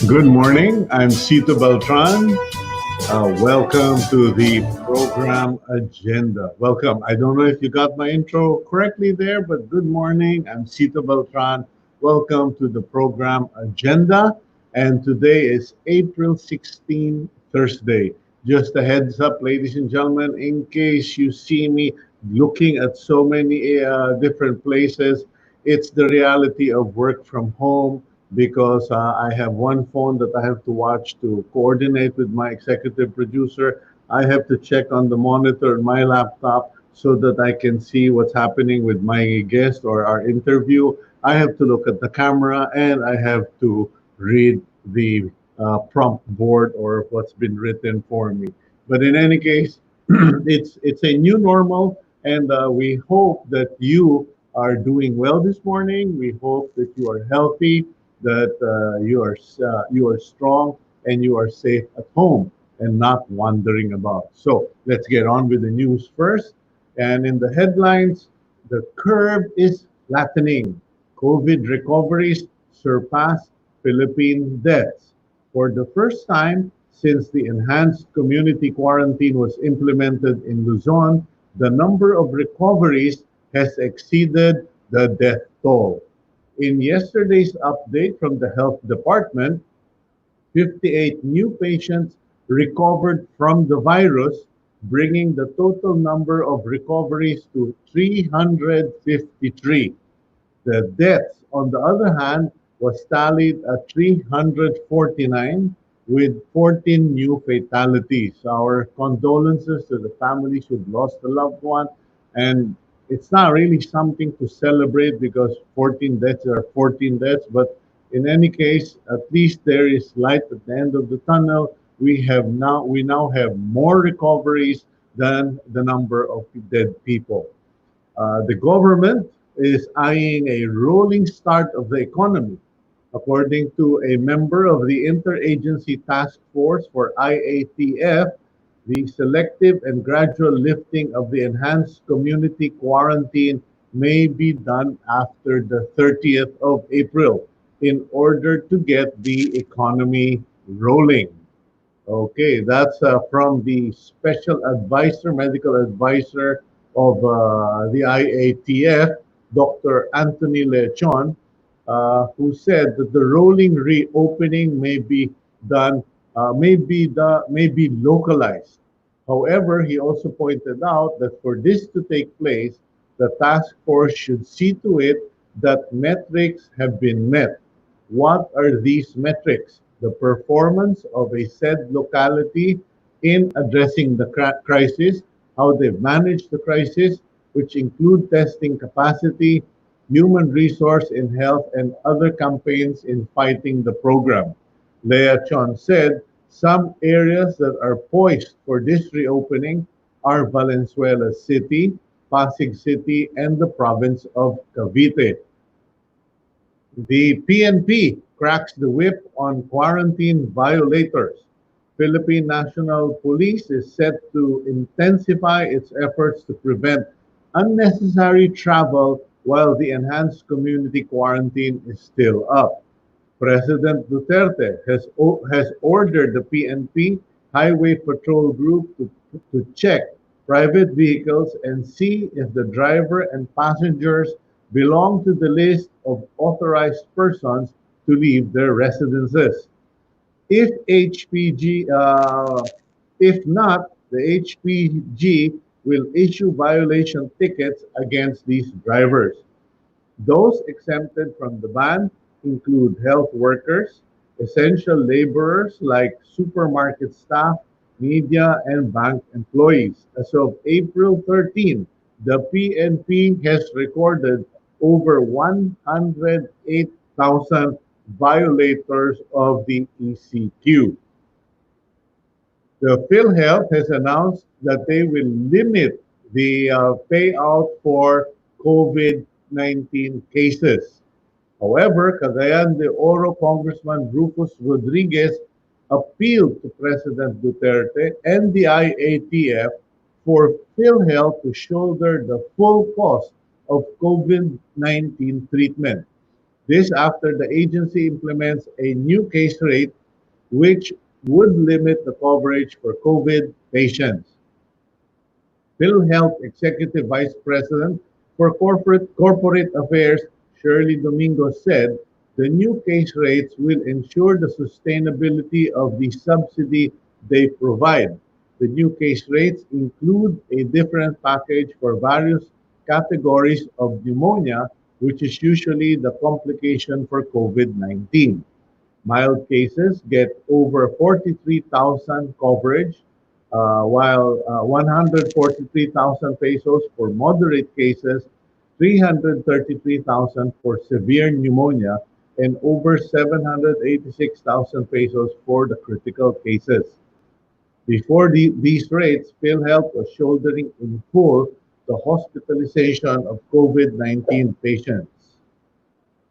Good morning. I'm Cito Beltran. Welcome to the program agenda. Welcome. I don't know if you got my intro correctly there, but good morning. I'm Cito Beltran. Welcome to the program agenda. And today is April 16, Thursday. Just a heads up, ladies and gentlemen, in case you see me looking at so many different places, it's the reality of work from home because I have one phone that I have to watch to coordinate with my executive producer. I have to check on the monitor in my laptop so that I can see what's happening with my guest or our interview. I have to look at the camera and I have to read the prompt board or what's been written for me. But in any case, it's a new normal, and we hope that you are doing well this morning. We hope that you are healthy, that you are strong, and you are safe at home and not wandering about. So let's get on with the news first. And in the headlines, the curve is flattening. COVID recoveries surpass Philippine deaths. For the first time since the enhanced community quarantine was implemented in Luzon, the number of recoveries has exceeded the death toll. In yesterday's update from the health department, 58 new patients recovered from the virus, bringing the total number of recoveries to 353. The deaths, on the other hand, was tallied at 349 with 14 new fatalities. Our condolences to the families who've lost a loved one. And it's not really something to celebrate because 14 deaths are 14 deaths, but in any case, at least there is light at the end of the tunnel. We now have more recoveries than the number of dead people. The government is eyeing a rolling start of the economy. According to a member of the Interagency Task Force for IATF, the selective and gradual lifting of the enhanced community quarantine may be done after the 30th of April in order to get the economy rolling. Okay, that's from the special advisor, medical advisor of the IATF, Dr. Anthony Lechon, who said that the rolling reopening may be done, may be localized. However, he also pointed out that for this to take place, the task force should see to it that metrics have been met. What are these metrics? The performance of a said locality in addressing the crisis, how they've managed the crisis, which include testing capacity, human resource in health, and other campaigns in fighting the program. Lea Chon said some areas that are poised for this reopening are Valenzuela City, Pasig City, and the province of Cavite. The PNP cracks the whip on quarantine violators. Philippine National Police is set to intensify its efforts to prevent unnecessary travel while the enhanced community quarantine is still up. President Duterte has ordered the PNP Highway Patrol Group to check private vehicles and see if the driver and passengers belong to the list of authorized persons to leave their residences. If HPG, if not, the HPG will issue violation tickets against these drivers. Those exempted from the ban include health workers, essential laborers like supermarket staff, media, and bank employees. As of April 13, the PNP has recorded over 108,000 violators of the ECQ. The PhilHealth has announced that they will limit the payout for COVID-19 cases. However, Cagayan de Oro Congressman Rufus Rodriguez appealed to President Duterte and the IATF for PhilHealth to shoulder the full cost of COVID-19 treatment. This after the agency implements a new case rate which would limit the coverage for COVID patients. PhilHealth Executive Vice President for Corporate Affairs, Shirley Domingo, said the new case rates will ensure the sustainability of the subsidy they provide. The new case rates include a different package for various categories of pneumonia, which is usually the complication for COVID-19. Mild cases get over 43,000 coverage, while 143,000 pesos for moderate cases, 333,000 for severe pneumonia, and over 786,000 pesos for the critical cases. Before these rates, PhilHealth was shouldering in full the hospitalization of COVID-19 patients.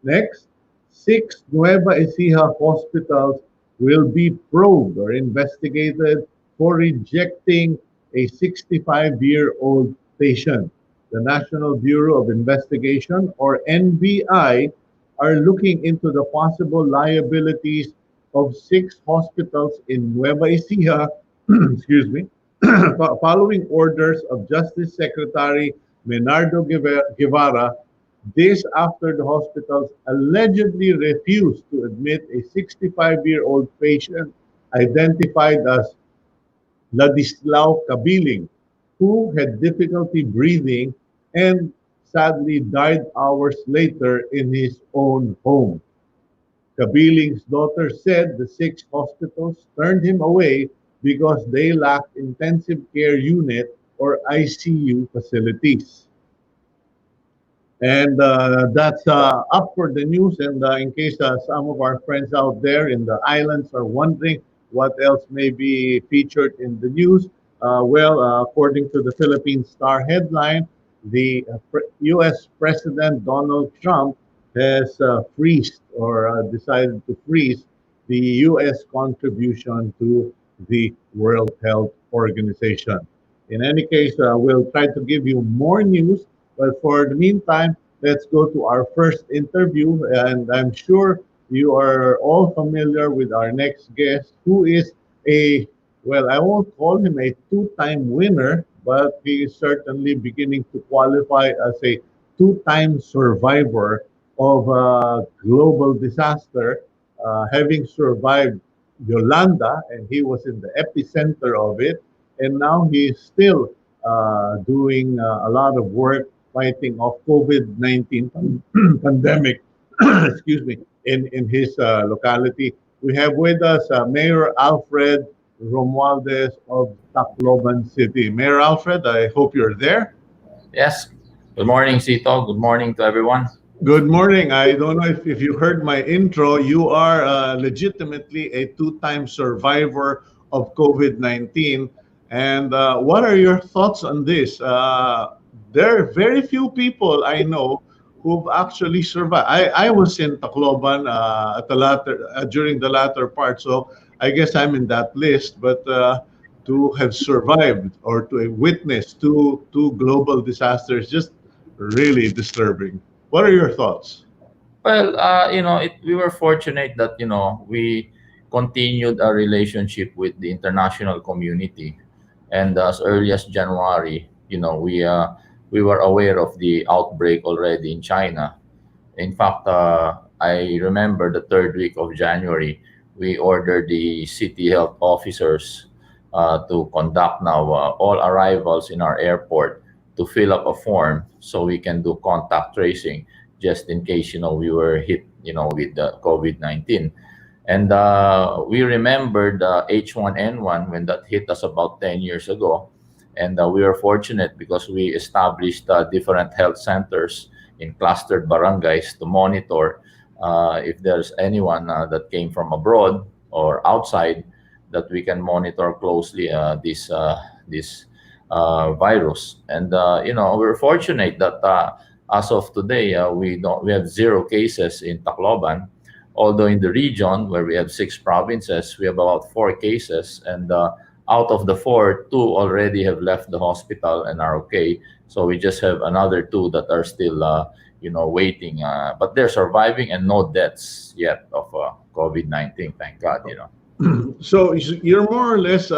Next, six Nueva Ecija hospitals will be probed or investigated for rejecting a 65-year-old patient. The National Bureau of Investigation, or NBI, are looking into the possible liabilities of six hospitals in Nueva Ecija, excuse me, following orders of Justice Secretary Menardo Guevara. This after the hospitals allegedly refused to admit a 65-year-old patient identified as Ladislao Kabiling, who had difficulty breathing and sadly died hours later in his own home. Kabiling's daughter said the six hospitals turned him away because they lacked intensive care unit or ICU facilities. And that's up for the news. And in case some of our friends out there in the islands are wondering what else may be featured in the news, according to the Philippine Star headline, the U.S. President Donald Trump has freezed or decided to freeze the U.S. contribution to the World Health Organization. In any case, we'll try to give you more news, but for the meantime, let's go to our first interview. And I'm sure you are all familiar with our next guest, who is I won't call him a two-time winner, but he is certainly beginning to qualify as a two-time survivor of a global disaster, having survived Yolanda, and he was in the epicenter of it. And now he is still doing a lot of work fighting off COVID-19 pandemic, excuse me, in his locality. We have with us Mayor Alfred Romualdez of Tacloban City. Mayor Alfred, I hope you're there. Yes. Good morning, Sito. Good morning to everyone. Good morning. I don't know if you heard my intro. You are legitimately a two-time survivor of COVID-19. And what are your thoughts on this? There are very few people I know who've actually survived. I was in Tacloban at the latter during the latter part, so I guess I'm in that list. But to have survived or to have witnessed two global disasters, just really disturbing. What are your thoughts? Well, we were fortunate that we continued our relationship with the international community, and as early as January, we were aware of the outbreak already in China. In fact, I remember the third week of January, we ordered the city health officers to conduct now all arrivals in our airport to fill up a form so we can do contact tracing just in case we were hit with the COVID-19. And we remembered the H1N1 when that hit us about 10 years ago. And we were fortunate because we established different health centers in clustered barangays to monitor if there's anyone that came from abroad or outside, that we can monitor closely this virus. And we're fortunate that as of today, we have zero cases in Tacloban. Although in the region where we have six provinces, we have about four cases, and out of the four, two already have left the hospital and are okay. So we just have another two that are still, waiting, but they're surviving, and no deaths yet of COVID-19. Thank God. So you're more or less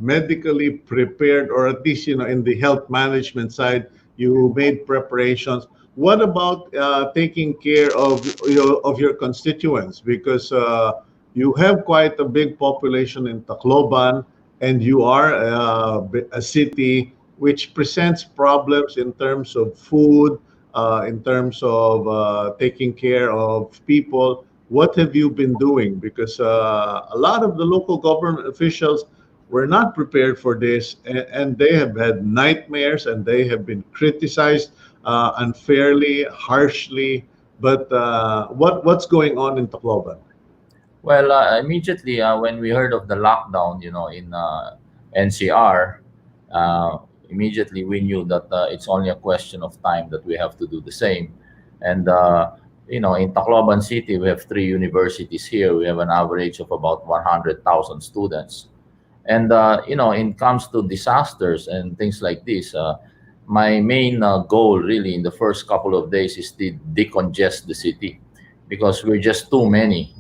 medically prepared, or at least in the health management side, you made preparations. What about taking care of your constituents? Because you have quite a big population in Tacloban, and you are a city which presents problems in terms of food, in terms of taking care of people. What have you been doing? Because a lot of the local government officials were not prepared for this, and they have had nightmares, and they have been criticized unfairly, harshly. But what's going on in Tacloban? Well, immediately when we heard of the lockdown, in NCR, immediately we knew that it's only a question of time that we have to do the same. And in Tacloban City, we have three universities here. We have an average of about 100,000 students. And in comes to disasters and things like this, my main goal really in the first couple of days is to decongest the city, because we're just too many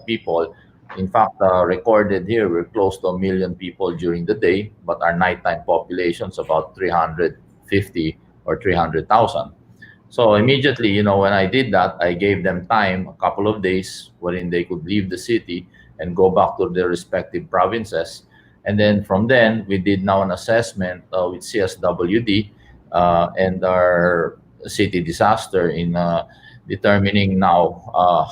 people. In fact, recorded here, we're close to 1 million people during the day, but our nighttime population's about 350 or 300,000. So immediately, when I did that, I gave them time, a couple of days, wherein they could leave the city and go back to their respective provinces. And then from then, we did now an assessment with CSWD and our city disaster in determining now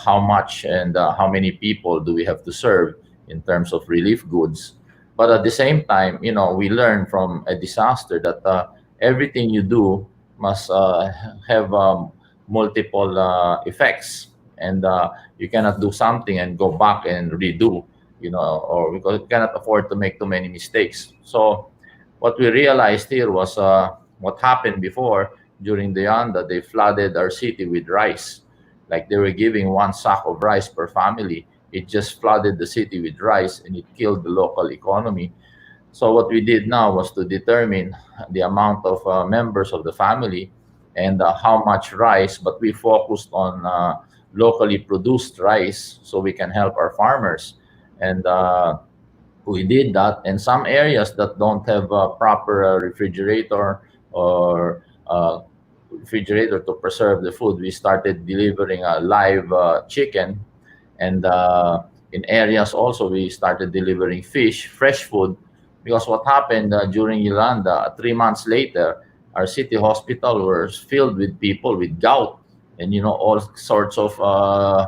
how much and how many people do we have to serve in terms of relief goods. But at the same time, we learn from a disaster that everything you do must have multiple effects, and you cannot do something and go back and redo, or because you cannot afford to make too many mistakes. So what we realized here was what happened before during the Yanda. They flooded our city with rice. Like they were giving one sack of rice per family. It just flooded the city with rice, and it killed the local economy. So what we did now was to determine the amount of members of the family and how much rice, but we focused on locally produced rice so we can help our farmers. And we did that. And some areas that don't have a proper refrigerator to preserve the food, we started delivering a live chicken. And in areas also, we started delivering fish, fresh food, because what happened during Yolanda, 3 months later, our city hospital was filled with people with gout and all sorts of uh,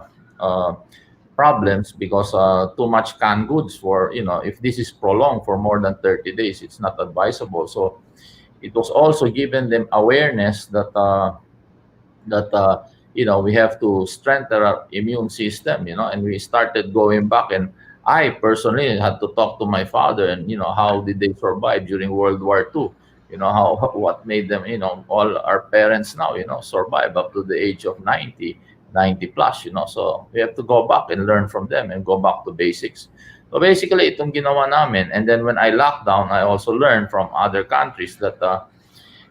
problems, because too much canned goods, for if this is prolonged for more than 30 days, it's not advisable. So it was also given them awareness that we have to strengthen our immune system, and we started going back. And I personally had to talk to my father, and how did they survive during World War II, how what made them, all our parents now, survive up to the age of 90 plus, so we have to go back and learn from them and go back to basics. So basically itong ginawa namin. And then when I locked down, I also learned from other countries that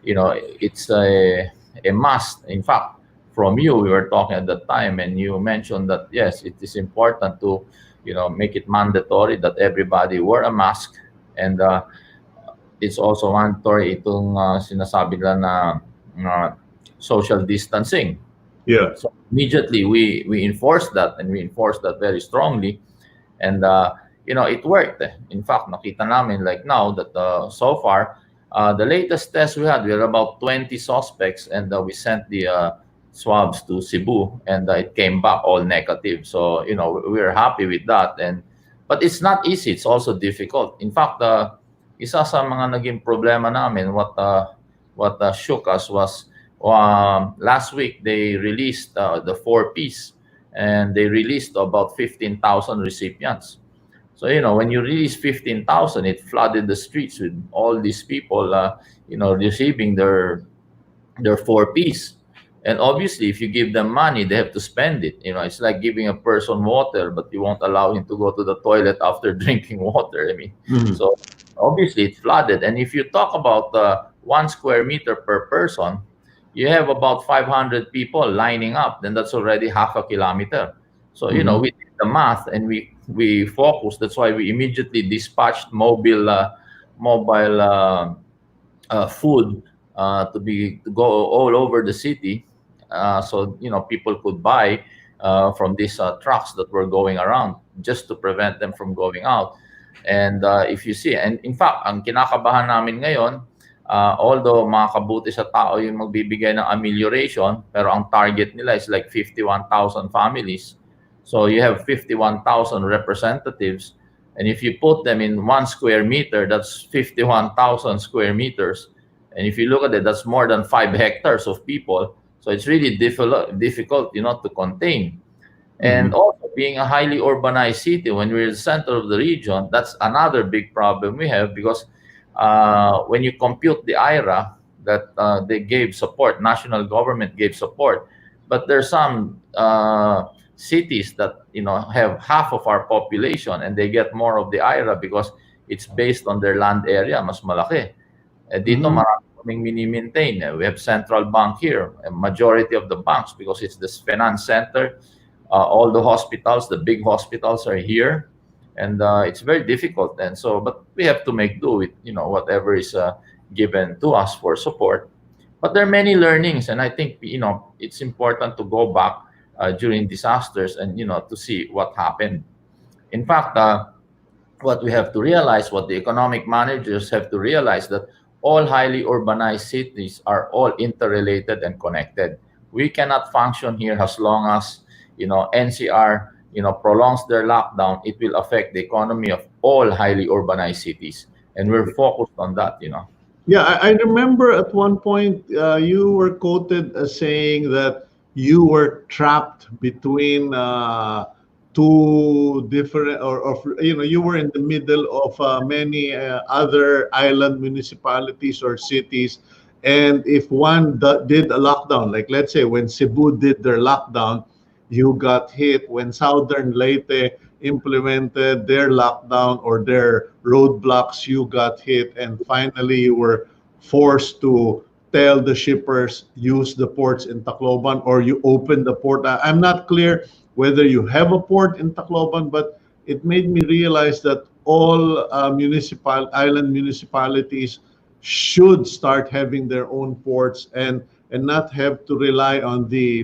it's a must. In fact, from you, we were talking at that time, and you mentioned that yes, it is important to make it mandatory that everybody wear a mask. And it's also mandatory itong sinasabi nila na uh, social distancing. Yeah. So immediately we enforced that, and we enforced that very strongly. And it worked. In fact, nakita namin like now that so far, the latest test we had about 20 suspects, and we sent the swabs to Cebu, and it came back all negative. So we're happy with that. And but it's not easy. It's also difficult. In fact, isa sa mga naging problema namin, what shook us was last week they released the 4 piece, and they released about 15,000 recipients. So when you release 15,000, it flooded the streets with all these people, receiving their 4 piece. And obviously, if you give them money, they have to spend it. It's like giving a person water, but you won't allow him to go to the toilet after drinking water. I mean, Mhm. so obviously it flooded. And if you talk about 1 square meter per person, you have about 500 people lining up. Then that's already half a kilometer. So Mhm. we did the math, and we focused. That's why we immediately dispatched mobile food to go all over the city, so people could buy from these trucks that were going around, just to prevent them from going out. And if you see, and in fact, ang kinakabahan namin ngayon, although makakabuti sa tao yung magbibigay ng amelioration, pero ang target nila is like 51,000 families. So you have 51,000 representatives, and if you put them in 1 square meter, that's 51,000 square meters. And if you look at it, that's more than 5 hectares of people. So it's really difficult, to contain. Mhm. And also, being a highly urbanized city, when we're the center of the region, that's another big problem we have, because when you compute the IRA that they gave support, national government gave support, but there's some cities that have half of our population, and they get more of the IRA because it's based on their land area, mas malaki. Dito Mhm. marami kaming mini-maintain. We have central bank here, a majority of the banks, because it's this finance center. All the hospitals, the big hospitals, are here, and it's very difficult. And so, but we have to make do with whatever is given to us for support. But there are many learnings, and I think it's important to go back during disasters, and to see what happened. In fact, what we have to realize, what the economic managers have to realize, that all highly urbanized cities are all interrelated and connected. We cannot function here as long as NCR prolongs their lockdown. It will affect the economy of all highly urbanized cities, and we're focused on that. Yeah, I remember at one point you were quoted as saying that you were trapped between two different, or you were in the middle of many other island municipalities or cities, and if one did a lockdown, like let's say when Cebu did their lockdown, you got hit. When Southern Leyte implemented their lockdown or their roadblocks, you got hit. And finally, you were forced to tell the shippers use the ports in Tacloban, or you open the port. I'm not clear whether you have a port in Tacloban, but it made me realize that all municipal island municipalities should start having their own ports, and not have to rely on the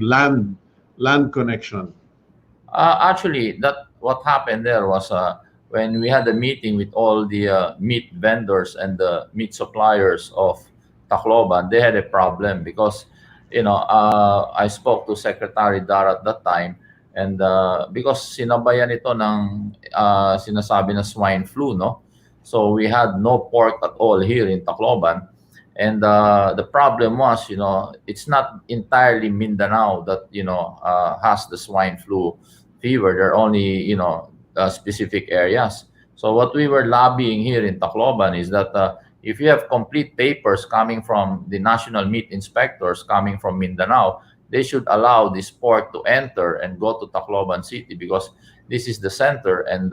land connection. Actually, that what happened there was, when we had a meeting with all the meat vendors and the meat suppliers of Tacloban. They had a problem because, I spoke to Secretary Dar at that time, and because sinabayan ito ng sinasabi na swine flu, no? So we had no pork at all here in Tacloban. And the problem was, it's not entirely Mindanao that has the swine flu fever. There are only specific areas. So what we were lobbying here in Tacloban is that if you have complete papers coming from the national meat inspectors coming from Mindanao, they should allow this pork to enter and go to Tacloban City, because this is the center, and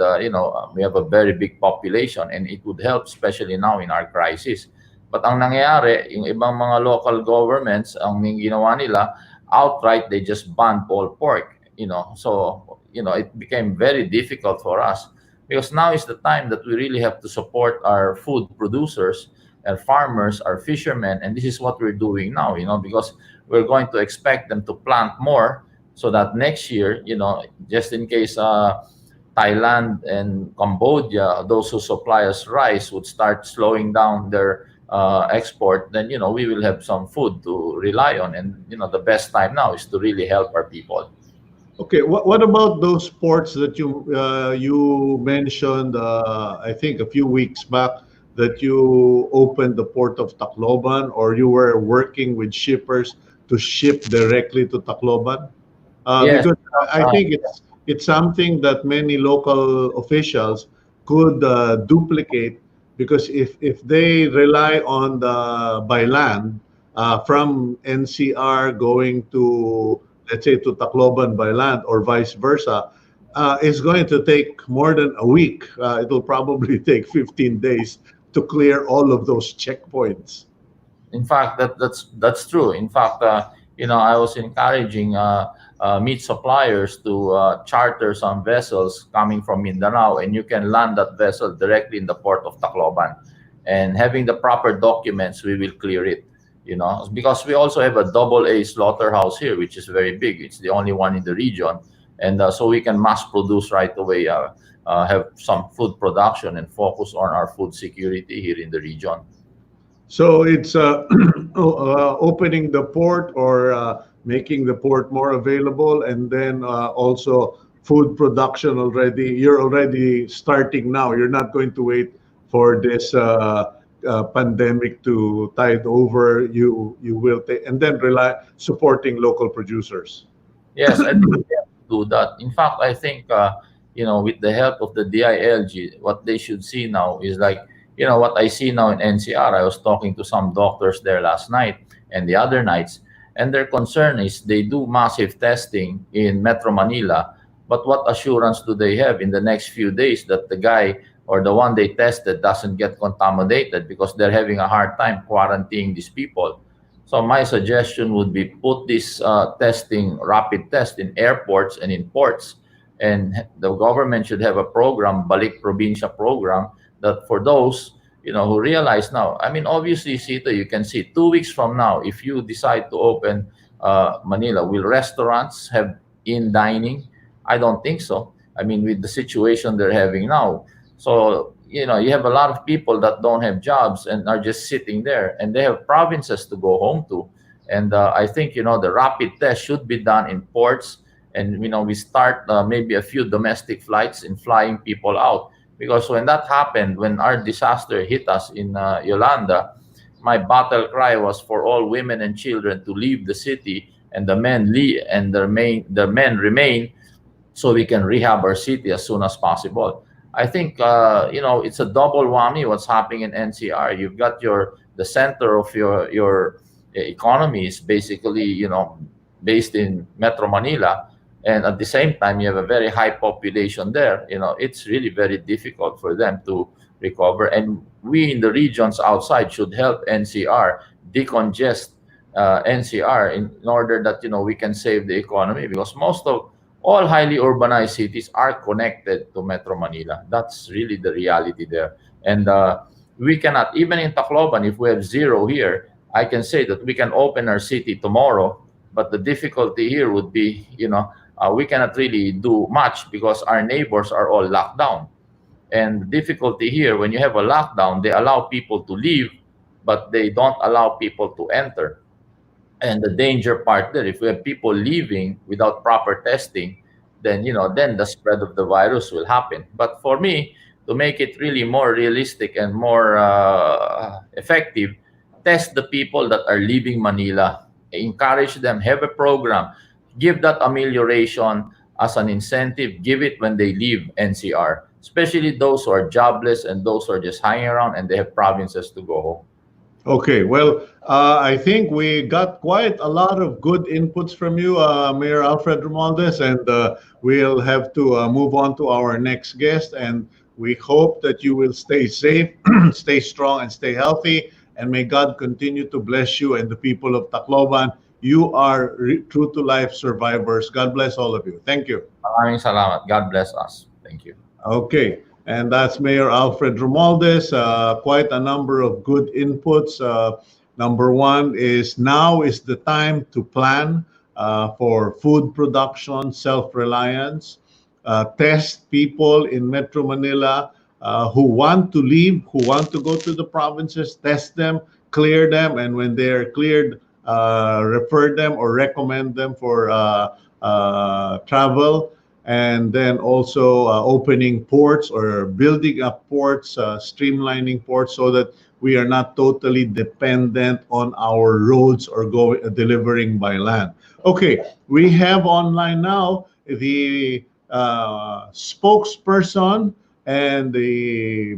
we have a very big population, and it would help, especially now in our crisis. But ang nangyayari, yung ibang mga local governments, ang ginawa nila, outright, they just banned all pork. So, it became very difficult for us, because now is the time that we really have to support our food producers, our farmers, our fishermen, and this is what we're doing now, because we're going to expect them to plant more, so that next year, just in case Thailand and Cambodia, those who supply us rice, would start slowing down their export, then we will have some food to rely on. And the best time now is to really help our people. Okay, what about those ports that you mentioned? I think a few weeks back, that you opened the port of Tacloban, or you were working with shippers to ship directly to Tacloban. Yes. Because I uh, think it's something that many local officials could duplicate, because if they rely on the by land from NCR going to, let's say, to Tacloban by land, or vice versa, it's going to take more than a week. It'll probably take 15 days to clear all of those checkpoints. in fact, that's true. In fact, I was encouraging meat suppliers to charter some vessels coming from Mindanao, and you can land that vessel directly in the port of Tacloban. And having the proper documents, we will clear it. Because we also have a double A slaughterhouse here, which is very big. It's the only one in the region, and so we can mass produce right away. Have some food production and focus on our food security here in the region. So it's opening the port or making the port more available, and then also food production already. You're already starting now. You're not going to wait for this pandemic to tide over. You will take and then rely supporting local producers. Yes, I think we have to do that. In fact, I think with the help of the DILG, what they should see now is like what I see now in NCR. I was talking to some doctors there last night and the other nights, and their concern is they do massive testing in Metro Manila, but what assurance do they have in the next few days that the guy or the one they tested doesn't get contaminated, because they're having a hard time quarantining these people. So my suggestion would be put this testing, rapid test in airports and in ports, and the government should have a program, Balik Probinsya program, that for those who realize now. I mean, obviously, Sito, you can see 2 weeks from now, if you decide to open Manila, will restaurants have in dining? I don't think so. I mean, with the situation they're having now, so you have a lot of people that don't have jobs and are just sitting there, and they have provinces to go home to. And I think the rapid test should be done in ports, and we start maybe a few domestic flights in flying people out, because when that happened, when our disaster hit us in Yolanda, my battle cry was for all women and children to leave the city, and the men leave, and the men remain, so we can rehab our city as soon as possible. I think it's a double whammy what's happening in NCR. You've got the center of your economy is basically based in Metro Manila, and at the same time you have a very high population there. It's really very difficult for them to recover, and we in the regions outside should help NCR decongest NCR in order that we can save the economy, because most of all highly urbanized cities are connected to Metro Manila. That's really the reality there. And we cannot, even in Tacloban, if we have zero here, I can say that we can open our city tomorrow. But the difficulty here would be, we cannot really do much because our neighbors are all locked down. And the difficulty here, when you have a lockdown, they allow people to leave, but they don't allow people to enter. And the danger part there, if we have people leaving without proper testing, then the spread of the virus will happen. But for me, to make it really more realistic and more effective, test the people that are leaving Manila, encourage them, have a program, give that amelioration as an incentive, give it when they leave NCR, especially those who are jobless and those who are just hanging around and they have provinces to go home. Okay, well, I think we got quite a lot of good inputs from you, Mayor Alfred Romualdez, and we'll have to move on to our next guest. And we hope that you will stay safe, stay strong, and stay healthy. And may God continue to bless you and the people of Tacloban. You are true to life survivors. God bless all of you. Thank you. Maraming salamat. God bless us. Thank you. Okay, and that's Mayor Alfred Romualdez. Quite a number of good inputs. Number one is now is the time to plan for food production, self-reliance. Test people in Metro Manila who want to leave, who want to go to the provinces, test them, clear them, and when they're cleared, refer them or recommend them for travel. And then also opening ports or building up ports, streamlining ports so that we are not totally dependent on our roads or delivering by land. Okay, we have online now the spokesperson and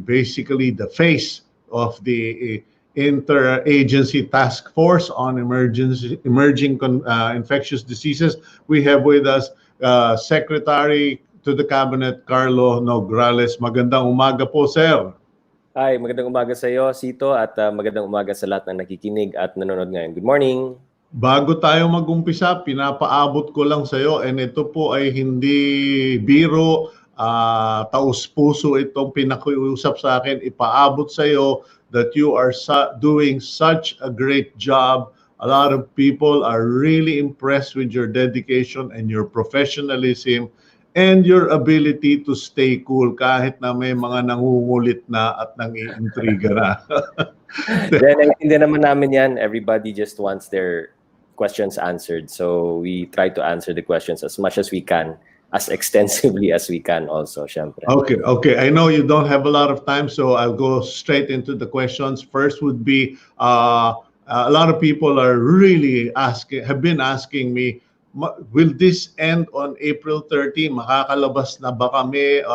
basically the face of the interagency task force on emerging infectious diseases. We have with us Secretary to the Cabinet, Karlo Nograles. Magandang umaga po, sir. Hi, magandang umaga sa iyo, Sito, at magandang umaga sa lahat ng nakikinig at nanonood ngayon. Good morning. Bago tayo mag-umpisa, pinapaabot ko lang sa iyo, and ito po ay hindi biro, taus-puso itong pinakiusap sa akin. Ipaabot sa iyo that you are doing such a great job. A lot of people are really impressed with your dedication and your professionalism and your ability to stay cool kahit na may mga nangungulit na at nang-iintriga na. Then, hindi naman namin yan. Everybody just wants their questions answered. So, we try to answer the questions as much as we can, as extensively as we can also, syempre. Okay. I know you don't have a lot of time, so I'll go straight into the questions. First would be, a lot of people are really have been asking me, will this end on April 30? Makakalabas na ba kami?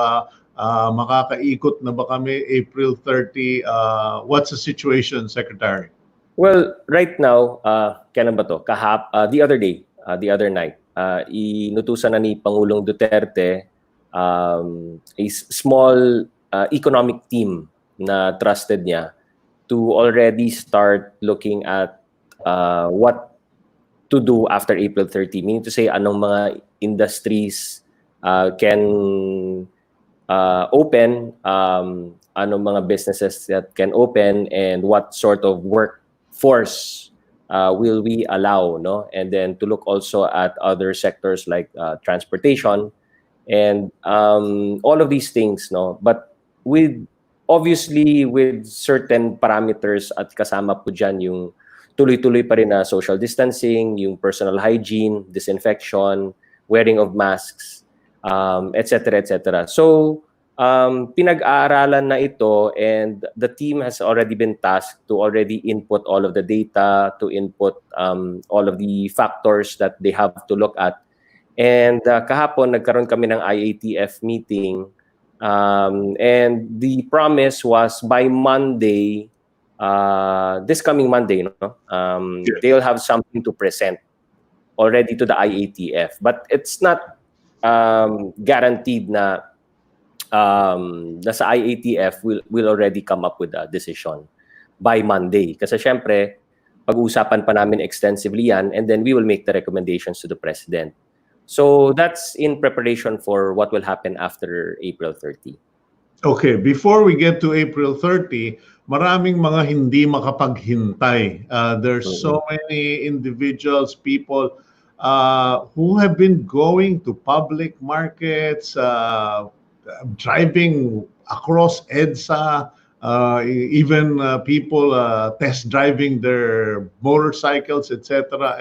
Makakaikot na ba kami April 30? What's the situation, Secretary? Well, right now, kailan ba to? The other day, the other night, inutusan na ni Pangulong Duterte a small economic team na trusted niya to already start looking at what to do after April 30. Meaning to say, anong mga industries can open, anong mga businesses that can open, and what sort of workforce will we allow, no? And then to look also at other sectors like transportation and all of these things, no? But obviously with certain parameters, at kasama po dyan yung tuloy-tuloy pa rin na social distancing, yung personal hygiene, disinfection, wearing of masks, etc. etc. So, pinag-aaralan na ito, and the team has already been tasked to already input all of the data, to input all of the factors that they have to look at. And kahapon, nagkaroon kami ng IATF meeting, and the promise was by Monday, this coming Monday, no? They'll have something to present already to the IATF. But it's not guaranteed na sa IATF will already come up with a decision by Monday. Kasi syempre, pag-uusapan pa namin extensively yan, and then we will make the recommendations to the President. So that's in preparation for what will happen after April 30. Okay, before we get to April 30, maraming mga hindi makapaghintay. There's so many individuals, people who have been going to public markets, driving across EDSA, even people test driving their motorcycles, etc.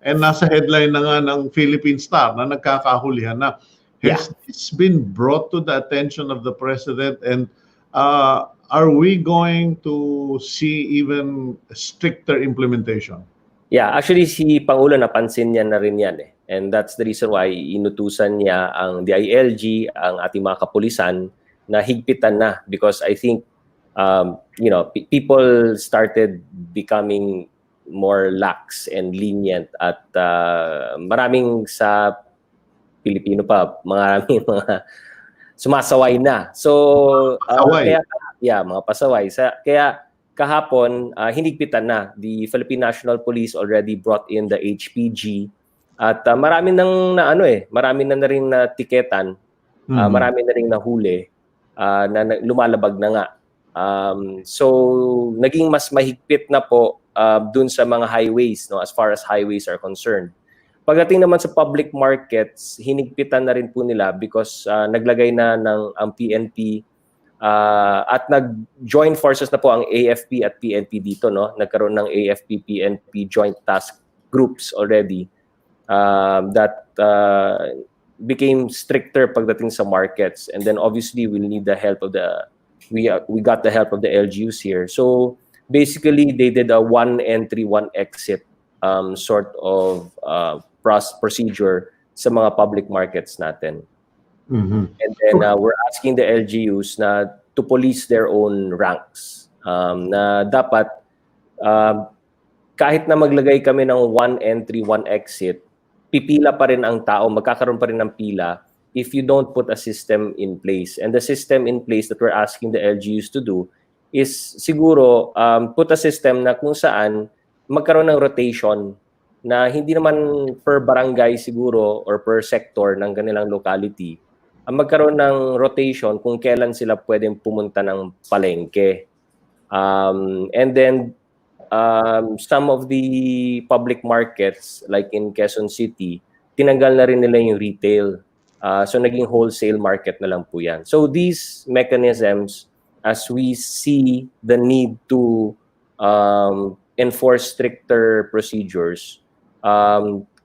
And nasa headline na nga ng Philippine Star na nagkakahulihan na. Has this been brought to the attention of the President, and are we going to see even stricter implementation? Yeah, actually si Pangulo napansin niya na rin yan eh. And that's the reason why inutusan niya ang DILG, ang ating mga kapulisan na higpitan na, because I think people started becoming more lax and lenient, at maraming sa Pilipino pa, maraming mga sumasaway na. So, mga pasaway. Kaya kahapon, hinigpitan na. The Philippine National Police already brought in the HPG, at marami na rin na tiketan, marami na rin nahuli, na lumalabag na nga. So, naging mas mahigpit na po dun sa mga highways, no, as far as highways are concerned. Pagdating naman sa public markets, hinigpitan na rin po nila because naglagay na ang PNP at nag-join forces na po ang AFP at PNP dito, no? Nagkaroon ng AFP-PNP joint task groups already that became stricter pagdating sa markets. And then obviously we'll need the help of we got the help of the LGUs here. So basically they did a one entry, one exit sort of procedure sa mga public markets natin. And then we're asking the LGUs na to police their own ranks. Na dapat kahit na maglagay kami ng one entry, one exit, pipila pa rin ang tao, magkakaroon pa rin ng pila if you don't put a system in place. And the system in place that we're asking the LGUs to do is siguro put a system na kung saan magkaroon ng rotation na hindi naman per barangay siguro or per sector ng kanilang locality ang magkaroon ng rotation kung kailan sila pwedeng pumunta ng palengke. And then some of the public markets like in Quezon City, tinanggal na rin nila yung retail. So naging wholesale market na lang po yan. So these mechanisms, as we see the need to enforce stricter procedures,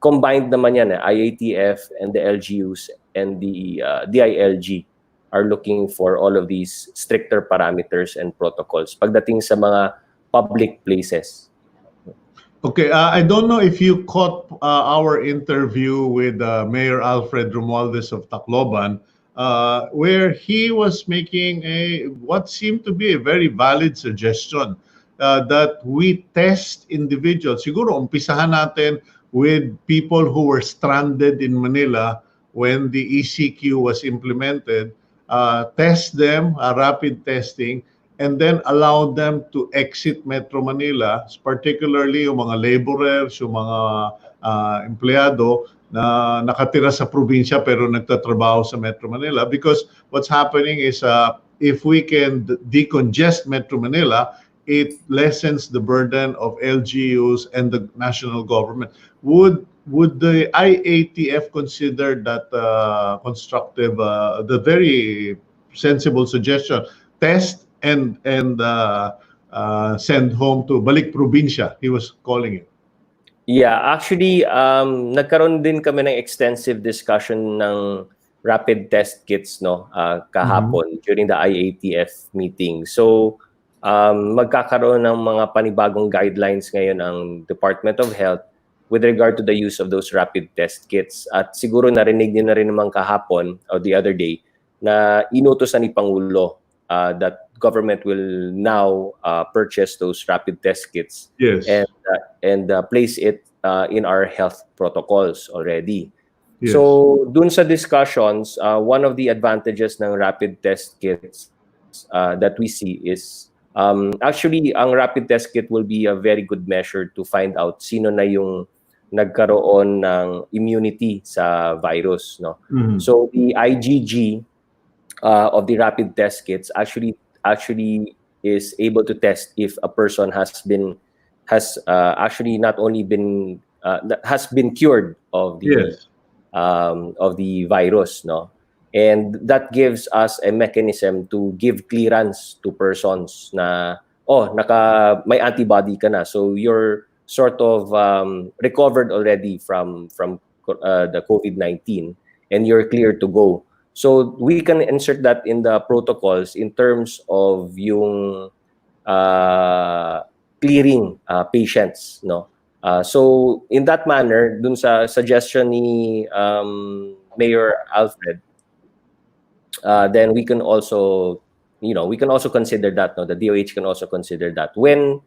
combined naman yan, IATF and the LGUs and the DILG are looking for all of these stricter parameters and protocols pagdating sa mga public places. Okay, I don't know if you caught our interview with Mayor Alfred Romualdez of Tacloban, where he was making what seemed to be a very valid suggestion that we test individuals. Siguro umpisahan natin with people who were stranded in Manila when the ECQ was implemented, test them, rapid testing, and then allow them to exit Metro Manila, particularly yung mga laborers, yung mga empleyado na nakatira sa probinsya pero nagtatrabaho sa Metro Manila. Because what's happening is if we can decongest Metro Manila, it lessens the burden of LGUs and the national government. Would the IATF consider that constructive, the very sensible suggestion, test and send home to balik probinsya, he was calling it? Yeah, actually, nagkaroon din kami ng extensive discussion ng rapid test kits kahapon during the IATF meeting. So, magkakaroon ng mga panibagong guidelines ngayon ang Department of Health with regard to the use of those rapid test kits. At siguro narinig niyo na rin naman kahapon or the other day na inutos na ni Pangulo that government will now purchase those rapid test kits. Yes. And place it in our health protocols already. Yes. So dun sa discussions, one of the advantages ng rapid test kits that we see is actually ang rapid test kit will be a very good measure to find out sino na yung nagkaroon ng immunity sa virus, no? So the IgG of the rapid test kits actually is able to test if a person has actually not only been has been cured of the virus, no? And that gives us a mechanism to give clearance to persons na may antibody ka na, so you're sort of recovered already from the COVID-19 and you're clear to go. So we can insert that in the protocols in terms of yung clearing patients, no? So in that manner, dun sa suggestion ni Mayor Alfred, then we can also consider that, no? The DOH can also consider that when,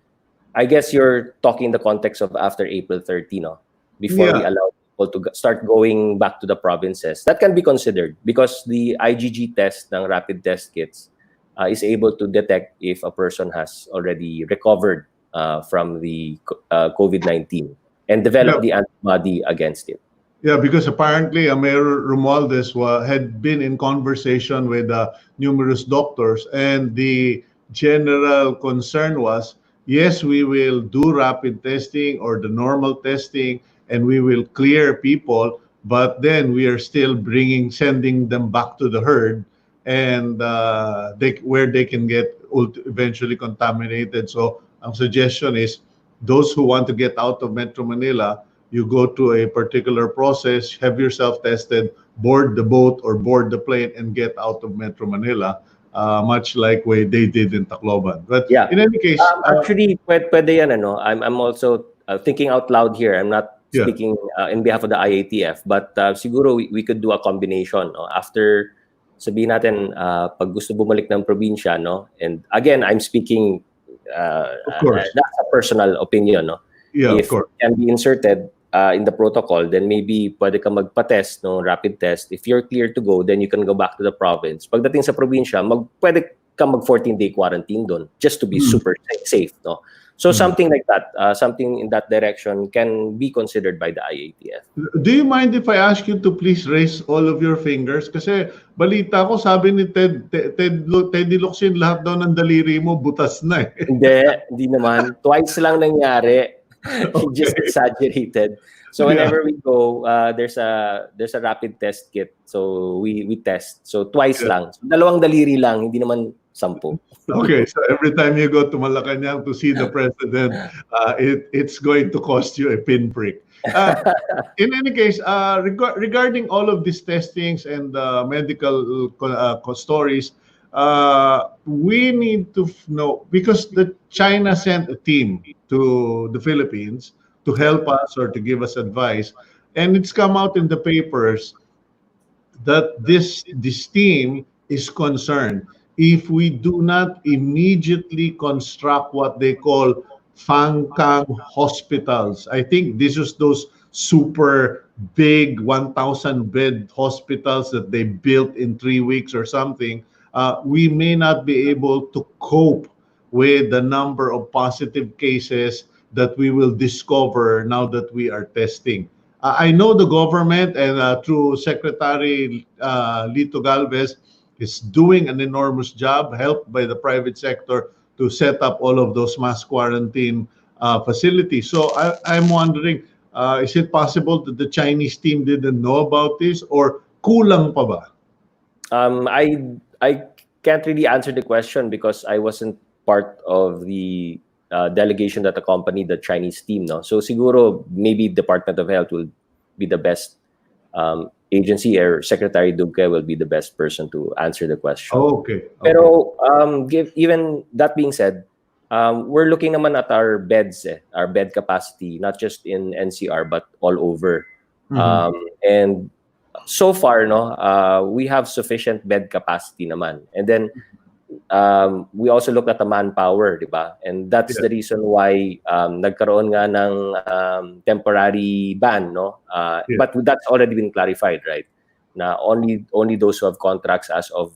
I guess you're talking the context of after April 30, no? Before we allow people to start going back to the provinces. That can be considered because the IgG test ng rapid test kits is able to detect if a person has already recovered from the COVID-19 and develop the antibody against it. Yeah, because apparently Mayor Romualdez had been in conversation with numerous doctors, and the general concern was, yes, we will do rapid testing or the normal testing, and we will clear people, but then we are still sending them back to the herd, and where they can get eventually contaminated. So our suggestion is, those who want to get out of Metro Manila, you go to a particular process, have yourself tested, board the boat or board the plane, and get out of Metro Manila. Much like way they did in Tacloban. But in any case, actually, pwede yan, ano. I'm also thinking out loud here. I'm not speaking in behalf of the IATF, but siguro we could do a combination, no? After sabihin natin pag gusto bumalik ng probinsya, no? And again, I'm speaking of course, that's a personal opinion, no? Yeah, if of course, it can be inserted in the protocol, then maybe pwede ka magpa-test, no, rapid test. If you're clear to go, then you can go back to the province. Pagdating sa probinsya, pwede ka mag 14-day quarantine doon just to be super safe, no? So something like that, something in that direction can be considered by the IATF. Do you mind if I ask you to please raise all of your fingers? Kasi balita ko, sabi ni Teddy Locsin, lahat daw ng daliri mo butas na eh. Hindi naman. Twice lang nangyari. Just Okay. exaggerated. So whenever we go, there's a rapid test kit. So we test. So twice lang. So, 2 daliri lang, hindi naman 10. Okay, so every time you go to Malacanang to see the president, it's going to cost you a pinprick. In any case, regarding all of these testings and medical stories, we need to know, because China sent a team to the Philippines to help us or to give us advice, and it's come out in the papers that this team is concerned if we do not immediately construct what they call Fangkang hospitals. I think this is those super big 1,000 bed hospitals that they built in 3 weeks or something. We may not be able to cope with the number of positive cases that we will discover now that we are testing. I know the government and through Secretary Lito Galvez is doing an enormous job, helped by the private sector, to set up all of those mass quarantine facilities. So I'm wondering, is it possible that the Chinese team didn't know about this, or kulang pa ba? I can't really answer the question because I wasn't part of the delegation that accompanied the Chinese team. No, so siguro maybe Department of Health will be the best agency, or Secretary Duque will be the best person to answer the question. Oh, okay. Pero even that being said, we're looking naman at our beds, our bed capacity, not just in NCR but all over. And so far, we have sufficient bed capacity naman. And then we also look at the manpower, di ba? And that's the reason why nagkaroon nga ng temporary ban, no? But that's already been clarified, right? Na only those who have contracts as of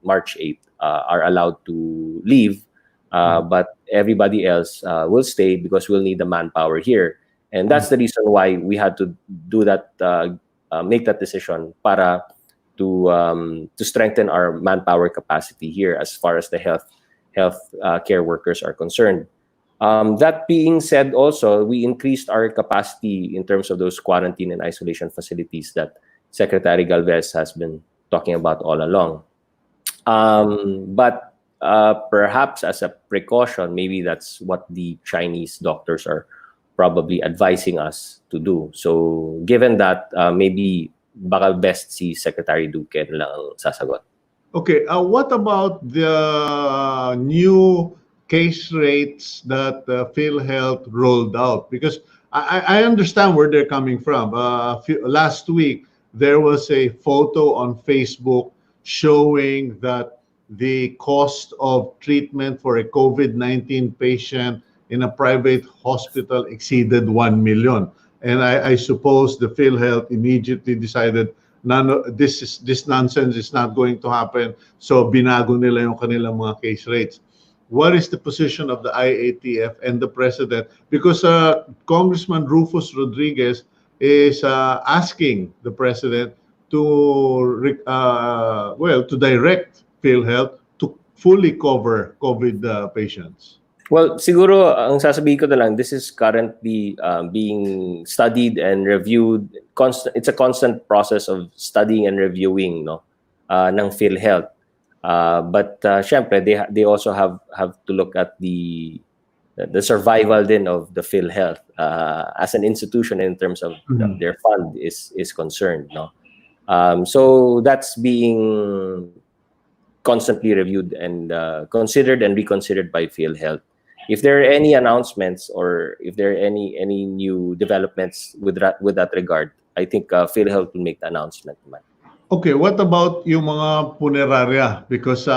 March 8th are allowed to leave, but everybody else will stay because we'll need the manpower here. And that's the reason why we had to do that, make that decision para to strengthen our manpower capacity here as far as the health care workers are concerned. That being said, also, we increased our capacity in terms of those quarantine and isolation facilities that Secretary Galvez has been talking about all along. But perhaps as a precaution, maybe that's what the Chinese doctors are probably advising us to do. So given that, maybe baka best si Secretary Duque lang ang sasagot. Okay, what about the new case rates that PhilHealth rolled out? Because I understand where they're coming from. Last week, there was a photo on Facebook showing that the cost of treatment for a COVID-19 patient in a private hospital exceeded 1 million. And I suppose the PhilHealth immediately decided, this nonsense is not going to happen. So binago nila yung kanilang mga case rates. What is the position of the IATF and the president? Because Congressman Rufus Rodriguez is asking the president to direct PhilHealth to fully cover COVID patients. Well, siguro ang sasabihin ko na lang, this is currently being studied and reviewed. It's a constant process of studying and reviewing, ng PhilHealth. But syempre, they also have to look at the survival din of the PhilHealth as an institution in terms of their fund is concerned, so that's being constantly reviewed and considered and reconsidered by PhilHealth. If there are any announcements or if there are any new developments with that regard, I think PhilHealth will make the announcement. Okay, what about yung mga punerarya? Because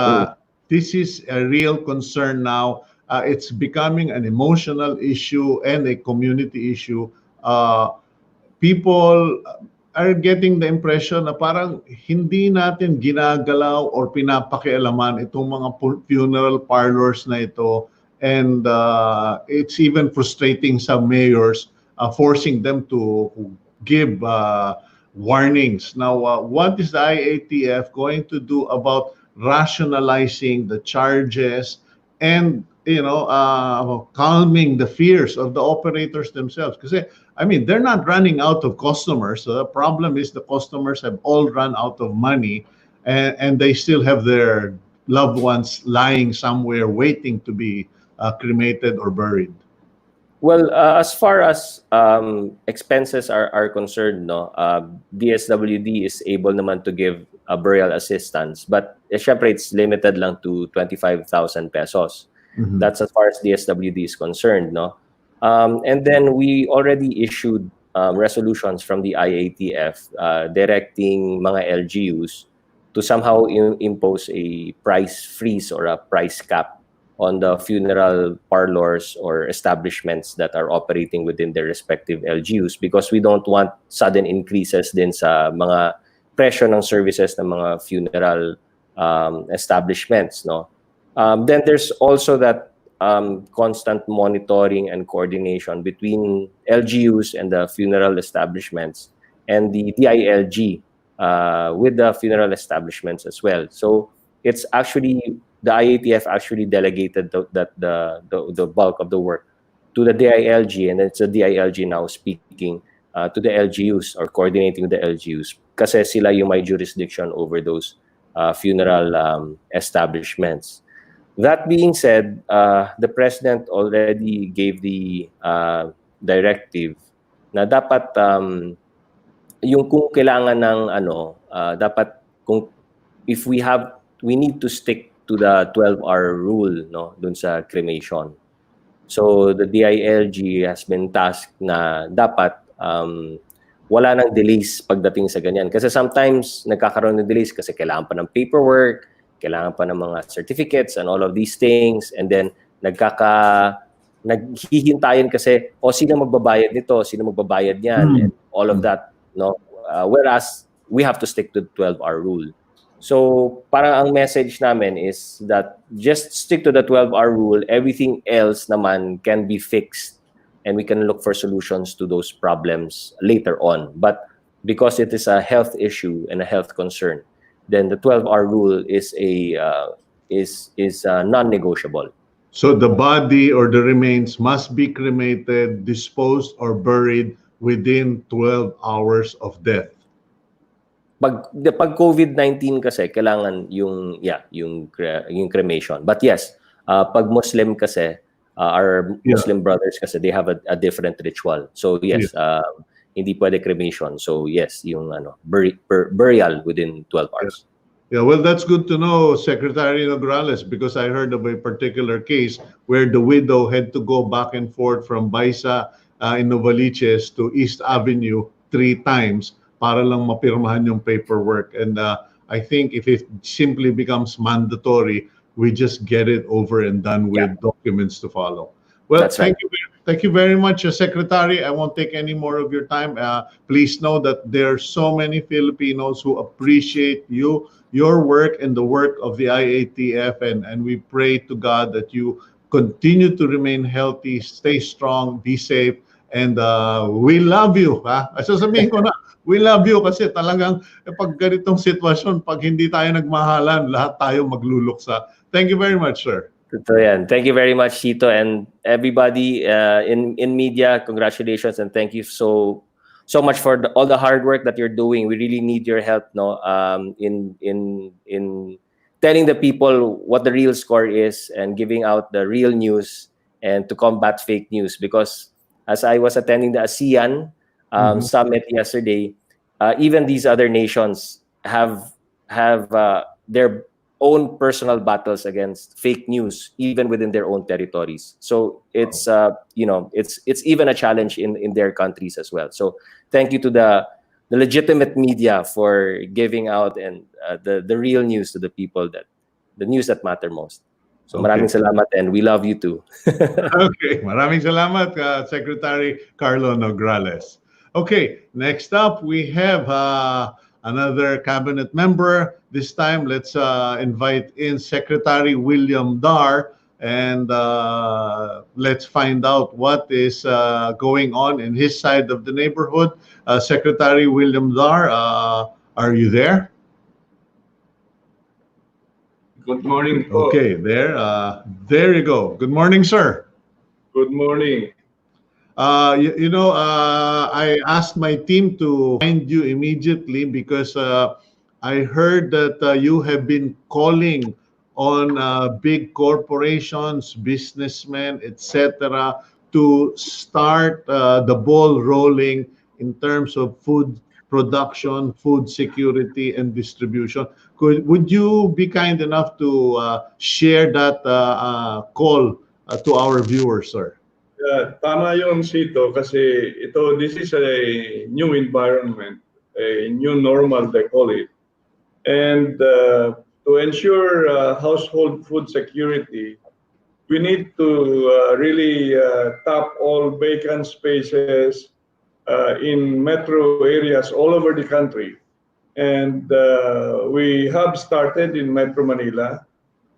this is a real concern now. It's becoming an emotional issue and a community issue. People are getting the impression na parang hindi natin ginagalaw or pinapakialaman itong mga funeral parlors na ito. and it's even frustrating some mayors, forcing them to give warnings. Now, what is the IATF going to do about rationalizing the charges and calming the fears of the operators themselves? Because I mean, they're not running out of customers. So the problem is the customers have all run out of money, and they still have their loved ones lying somewhere waiting to be cremated or buried. Well, as far as expenses are concerned, no, DSWD is able naman to give a burial assistance, but syempre it's limited lang to 25,000 pesos. Mhm. That's as far as DSWD is concerned, no. And then we already issued resolutions from the IATF directing mga LGUs to somehow impose a price freeze or a price cap on the funeral parlors or establishments that are operating within their respective LGUs, because we don't want sudden increases din sa mga presyo ng services ng mga funeral establishments, no. Then there's also that constant monitoring and coordination between LGUs and the funeral establishments and the DILG with the funeral establishments as well. So it's actually the IATF actually delegated the bulk of the work to the DILG, and it's the DILG now speaking to the LGUs or coordinating with the LGUs, kasi sila yung may jurisdiction over those funeral establishments. That being said, the president already gave the directive na dapat yung kung kailangan ng dapat kung if we need to stick to the 12-hour rule, no, dun sa cremation. So the DILG has been tasked na dapat wala nang delays pagdating sa ganyan, kasi sometimes nagkakaroon ng delays kasi kailangan pa ng paperwork, kailangan pa ng mga certificates and all of these things, and then naghihintayin kasi sino magbabayad nito, sino magbabayad niyan, and all of that, no. Whereas we have to stick to the 12-hour rule. So parang ang message namin is that just stick to the 12-hour rule. Everything else naman can be fixed, and we can look for solutions to those problems later on. But because it is a health issue and a health concern, then the 12-hour rule is non-negotiable. So the body or the remains must be cremated, disposed, or buried within 12 hours of death. Pag COVID-19 kasi kailangan yung cremation. But yes, pag Muslim kasi our Muslim brothers kasi they have a different ritual. So yes, hindi pwede cremation. So yes, yung burial within 12 hours. Yeah, well, that's good to know, Secretary Nograles, because I heard of a particular case where the widow had to go back and forth from Baisa in Novaliches to East Avenue 3 times para lang mapirmahan yung paperwork. And I think if it simply becomes mandatory, we just get it over and done with documents to follow. Well, That's right. Thank you very much, Secretary. I won't take any more of your time. Please know that there are so many Filipinos who appreciate your work and the work of the IATF, and we pray to God that you continue to remain healthy, stay strong, be safe, and we love you. Sasabihin ko na, we love you kasi talagang pag ganitong sitwasyon, pag hindi tayo nagmahalan, lahat tayo magluluksa. Thank you very much, sir. So, yan. Thank you very much, Tito, and everybody in media. Congratulations, and thank you so much for all the hard work that you're doing. We really need your help, no, in telling the people what the real score is and giving out the real news and to combat fake news. Because as I was attending the ASEAN summit yesterday, even these other nations have their own personal battles against fake news, even within their own territories. So it's it's even a challenge in their countries as well. So thank you to the legitimate media for giving out and the real news to the people, that the news that matter most. So maraming salamat, and we love you too. Okay, maraming salamat, Secretary Karlo Nograles. Okay, next up we have another cabinet member. This time, let's invite in Secretary William Dar and let's find out what is going on in his side of the neighborhood. Secretary William Dar, are you there? Good morning po. Okay, there you go. Good morning, sir. Good morning. I asked my team to find you immediately because I heard that you have been calling on big corporations, businessmen, etc., to start the ball rolling in terms of food production, food security, and distribution. Would you be kind enough to share that call to our viewers, sir? Yeah, tama yung Sito kasi this is a new environment, a new normal they call it. And to ensure household food security, we need to really tap all vacant spaces in metro areas all over the country. And we have started in Metro Manila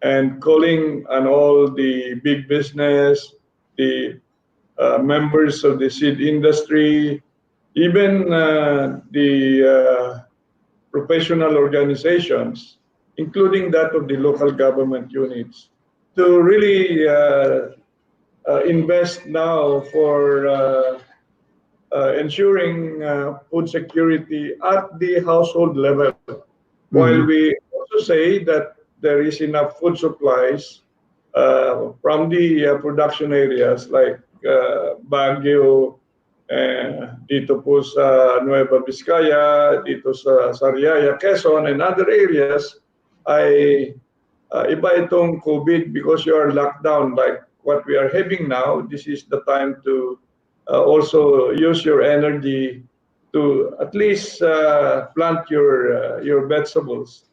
and calling on all the big business, the members of the seed industry, even the professional organizations, including that of the local government units, to really invest now for ensuring food security at the household level. While we also say that there is enough food supplies from the production areas like Baguio, dito po sa Nueva Vizcaya, dito sa Sariaya, Quezon, and other areas, ay iba itong COVID because you are locked down like what we are having now. This is the time to also use your energy to at least plant your vegetables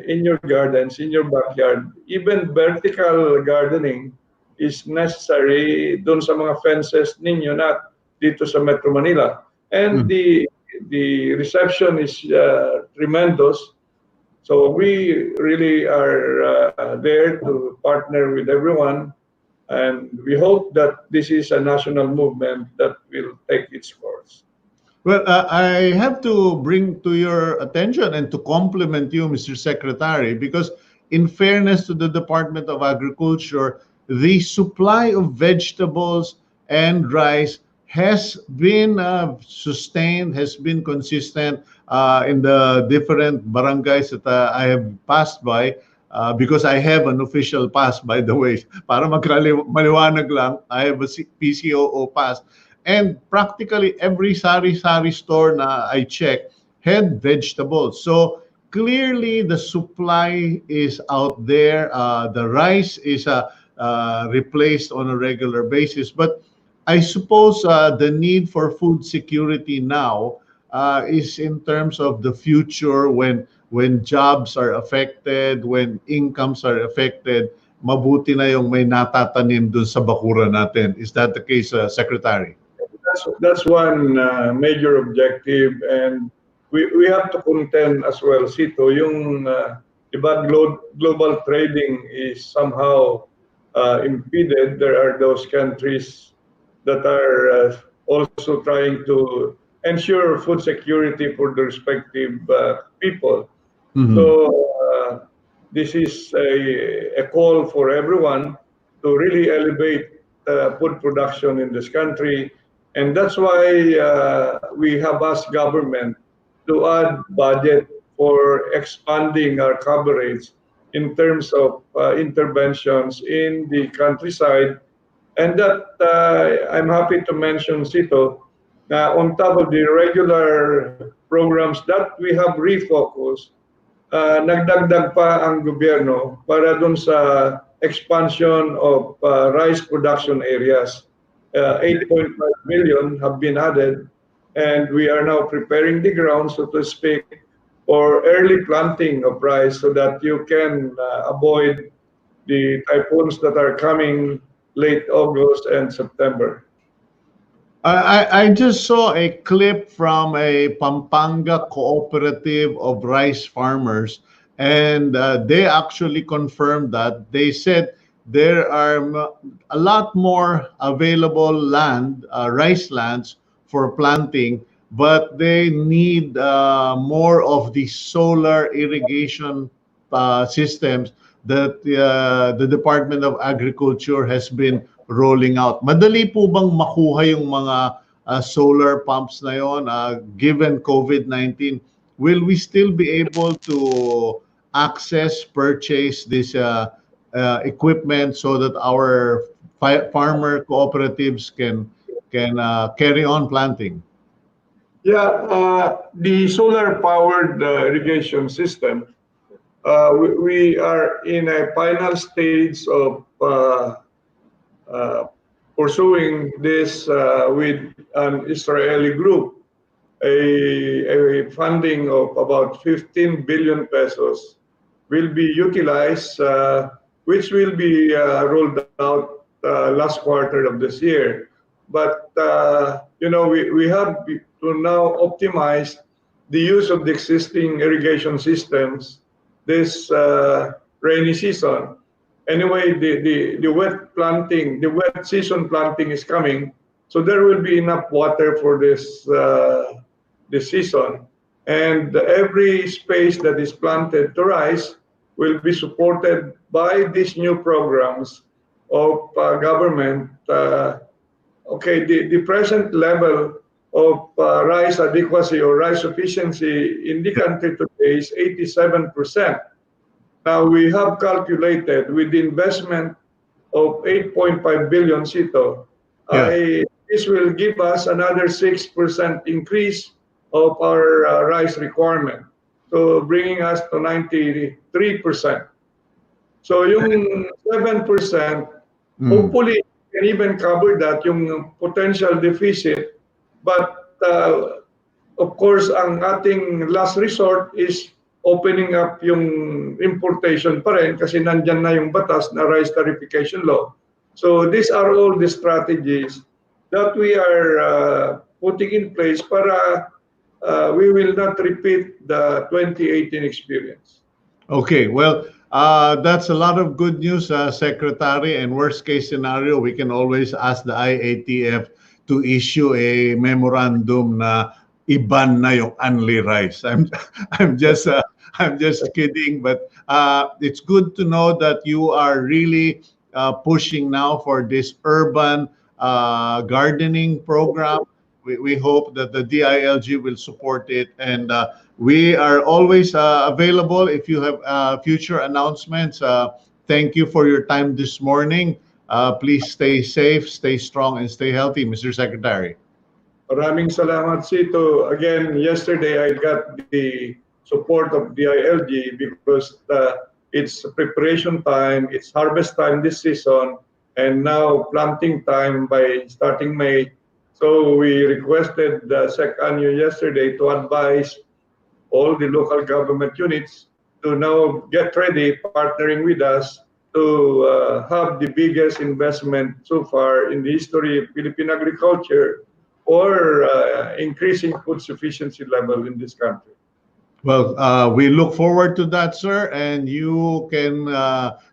in your gardens, in your backyard. Even vertical gardening is necessary dun sa mga fences ninyo, not dito sa Metro Manila. And the reception is tremendous. So we really are there to partner with everyone. And we hope that this is a national movement that will take its course. Well, I have to bring to your attention and to compliment you, Mr. Secretary, because in fairness to the Department of Agriculture, the supply of vegetables and rice has been sustained, has been consistent in the different barangays that I have passed by. Because I have an official pass, by the way, para maliwanag lang, I have a PCOO pass. And practically every sari-sari store na I check had vegetables. So clearly the supply is out there. The rice is replaced on a regular basis. But I suppose the need for food security now is in terms of the future when jobs are affected, when incomes are affected, mabuti na yung may natatanim dun sa bakura natin. Is that the case, Secretary? That's one major objective, and we have to contend as well, Sito, yung iba global trading is somehow impeded. There are those countries that are also trying to ensure food security for the respective people. So this is a call for everyone to really elevate food production in this country. And that's why we have asked government to add budget for expanding our coverage in terms of interventions in the countryside. And that I'm happy to mention, Sito, on top of the regular programs that we have refocused, nagdagdag pa ang gobyerno para dun sa expansion of rice production areas. 8.5 million have been added, and we are now preparing the ground, so to speak, for early planting of rice so that you can avoid the typhoons that are coming late August and September. I just saw a clip from a Pampanga cooperative of rice farmers, and they actually confirmed that. They said there are a lot more available land, rice lands for planting, but they need more of the solar irrigation systems that the Department of Agriculture has been rolling out. Madali po bang makuha yung mga solar pumps na yon given COVID-19? Will we still be able to access, purchase this equipment so that our farmer cooperatives can carry on planting? Yeah, the solar-powered irrigation system, we are in a final stage of pursuing this with an Israeli group, a funding of about 15 billion pesos will be utilized, which will be rolled out last quarter of this year. But we have to now optimize the use of the existing irrigation systems this rainy season. Anyway, the wet season planting is coming, so there will be enough water for this season, and every space that is planted to rice will be supported by these new programs of government. Okay, the present level of rice adequacy or rice sufficiency in the country today is 87%. Now we have calculated with the investment of 8.5 billion Sito, this will give us another 6% increase of our rice requirement, so bringing us to 93%. So yung 7%, hopefully can even cover that, yung potential deficit. But of course, ang ating last resort is opening up yung importation pa rin kasi nandyan na yung batas na rice tarification law. So these are all the strategies that we are putting in place para we will not repeat the 2018 experience. Okay, well, that's a lot of good news, Secretary. And worst case scenario, we can always ask the IATF to issue a memorandum na iban na yung only rice. I'm just kidding, but it's good to know that you are really pushing now for this urban gardening program. We hope that the DILG will support it, and we are always available if you have future announcements. Thank you for your time this morning. Please stay safe, stay strong, and stay healthy, Mr. Secretary. Maraming salamat, Sito. Again, yesterday I got the support of DILG because it's preparation time, it's harvest time this season, and now planting time by starting May. So we requested the SecAnyo yesterday to advise all the local government units to now get ready, partnering with us to have the biggest investment so far in the history of Philippine agriculture or increasing food sufficiency level in this country. Well, we look forward to that, sir, and you can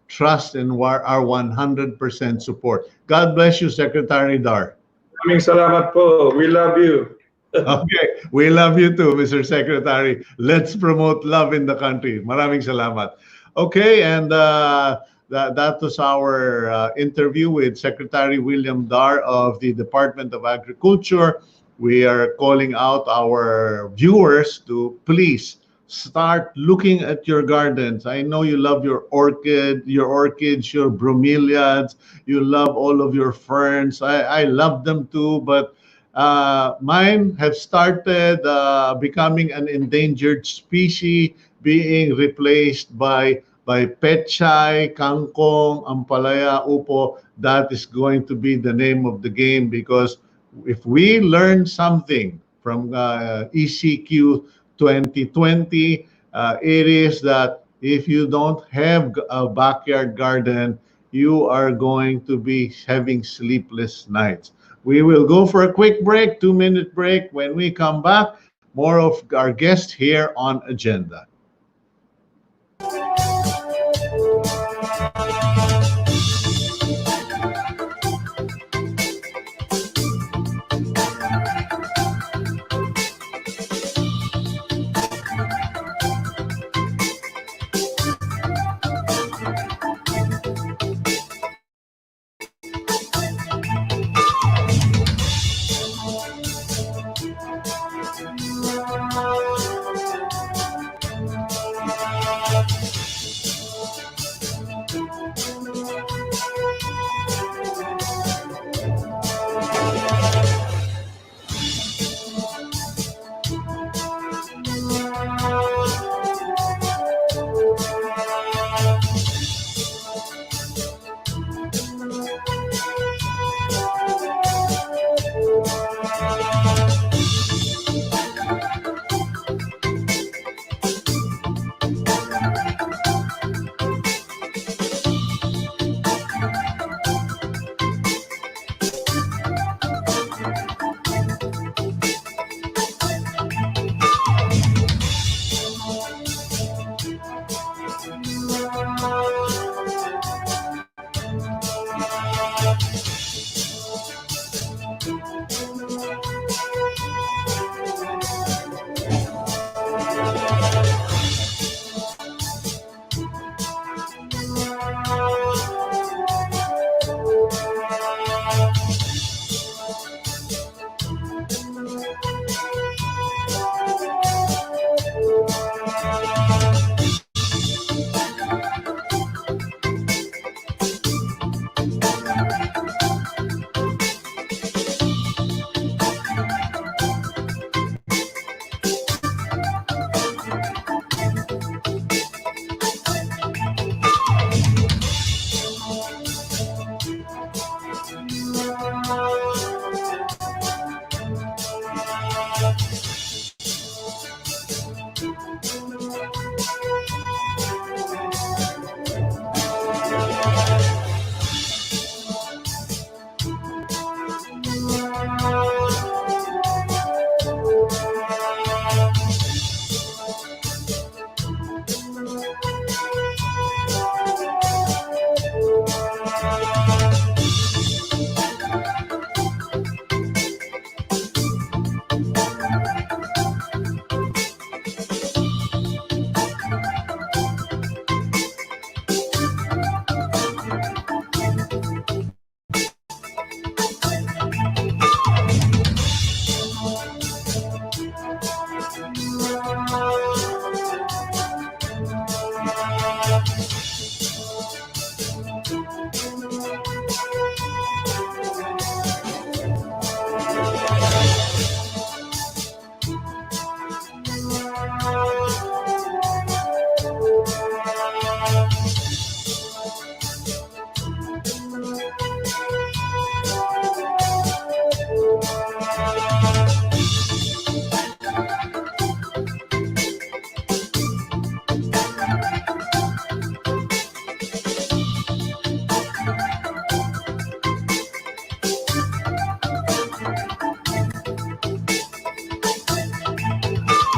trust in our 100% support. God bless you, Secretary Dar. Maraming salamat po. We love you. Okay, we love you too, Mr. Secretary. Let's promote love in the country. Maraming salamat. Okay, and that was our interview with Secretary William Dar of the Department of Agriculture. We are calling out our viewers to please start looking at your gardens. I know you love your orchids, your bromeliads. You love all of your ferns. I love them too, but mine have started becoming an endangered species, being replaced by pechay, kangkong, ampalaya, upo. That is going to be the name of the game, because if we learn something from ECQ 2020, it is that if you don't have a backyard garden, you are going to be having sleepless nights. We will go for a quick break, 2-minute break. When we come back, more of our guests here on Agenda.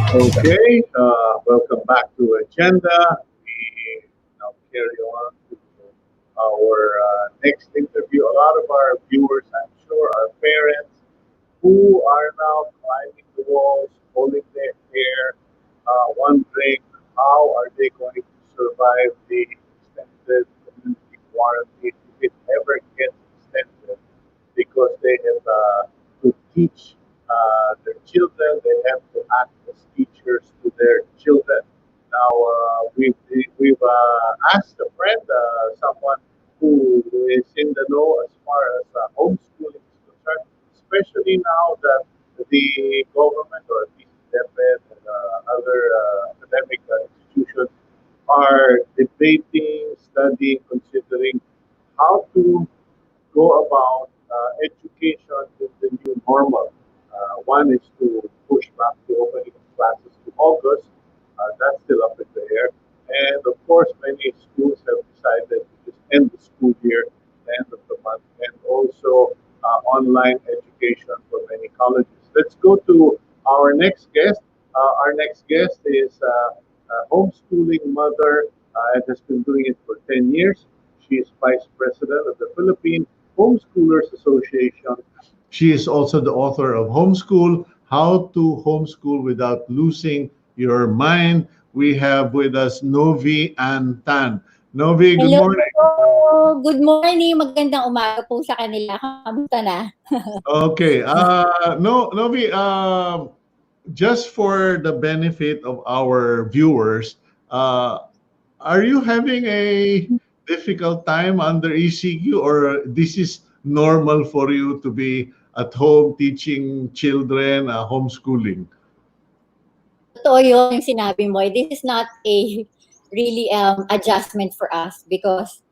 Okay, welcome back to Agenda. We now carry on to our next interview. A lot of our viewers, I'm sure, are parents who are now climbing the walls, holding their hair, wondering how are they going to survive the extended community quarantine if it ever gets extended, because they have to teach their children, they have to act as teachers to their children. Now, we've asked a friend, someone who is in the know as far as homeschooling is concerned, especially now that the government or at least DepEd and other academic institutions are debating, studying, considering how to go about education in the new normal. One is to push back the opening of classes to August. That's still up in the air. And of course, many schools have decided to just end the school year at the end of the month, and also online education for many colleges. Let's go to our next guest. Our next guest is a homeschooling mother and has been doing it for 10 years. She is vice president of the Philippine Homeschoolers Association. She is also the author of Homeschool, How to Homeschool Without Losing Your Mind. We have with us Novi and Tan. Novi, good Hello morning. po. Good morning. Magandang umaga po sa kanila. Kamusta na? Okay. No, Novi, just for the benefit of our viewers, are you having a difficult time under ECQ, or this is normal for you to be at home teaching children, homeschooling? Totoo yun yung sinabi mo. This is not a really adjustment for us because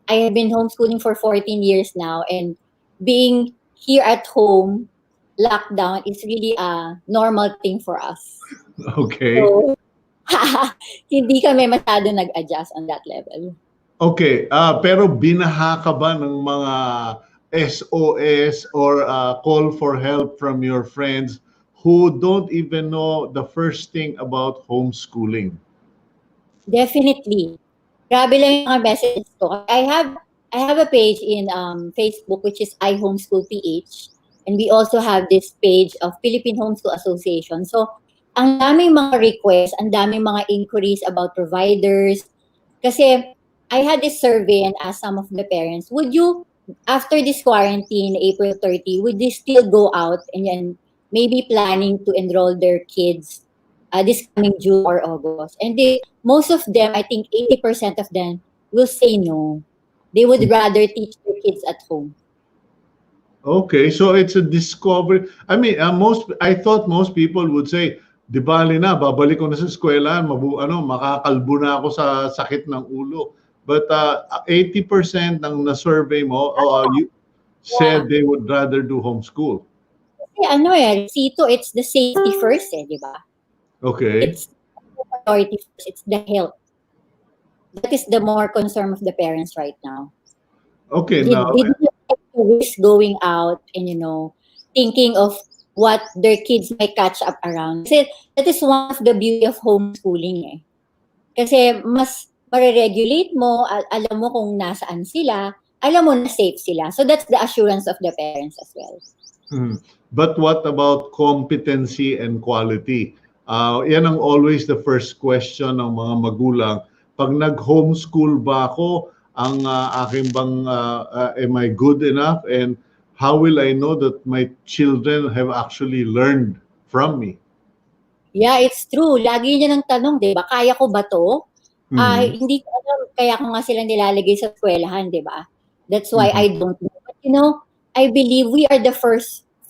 I have been homeschooling for 14 years now, and being here at home, lockdown is really a normal thing for us. Okay. So, hindi kami masyado nag-adjust on that level. Okay. Pero binaha ka ba ng mga SOS or call for help from your friends who don't even know the first thing about homeschooling? Definitely. Grabe lang yung mga messages ko. I have a page in Facebook which is I Homeschool PH, and we also have this page of Philippine Homeschool Association. So, ang daming mga requests, ang daming mga inquiries about providers. Kasi I had this survey and asked some of the parents, would you, after this quarantine, April 30, would they still go out and maybe planning to enroll their kids this coming June or August? And most of them, I think 80% of them will say no. They would rather teach their kids at home. Okay, so it's a discovery. I mean, I thought most people would say, di bali na, babalik ko na sa eskwela, makakalbo na ako sa sakit ng ulo. But 80% ng na-survey mo, you said they would rather do homeschool. Kasi Sito, it's the safety first, di ba? Okay. It's the priority first. It's the health. That is the more concern of the parents right now. Okay, They now, didn't like to risk going out and, thinking of what their kids might catch up around. Kasi that is one of the beauty of homeschooling eh. Kasi mas mariregulate mo, alam mo kung nasaan sila, alam mo na safe sila. So that's the assurance of the parents as well. but what about competency and quality? Yan ang always the first question ng mga magulang. Pag nag-homeschool ba ako, ang aking bang, am I good enough? And how will I know that my children have actually learned from me? Yeah, it's true. Lagi niya ng tanong, di ba? Kaya ko ba to? Hindi ko alam, kaya ko nga silang nilalagay sa eskwelahan, di ba? That's why I don't know. But I believe we are the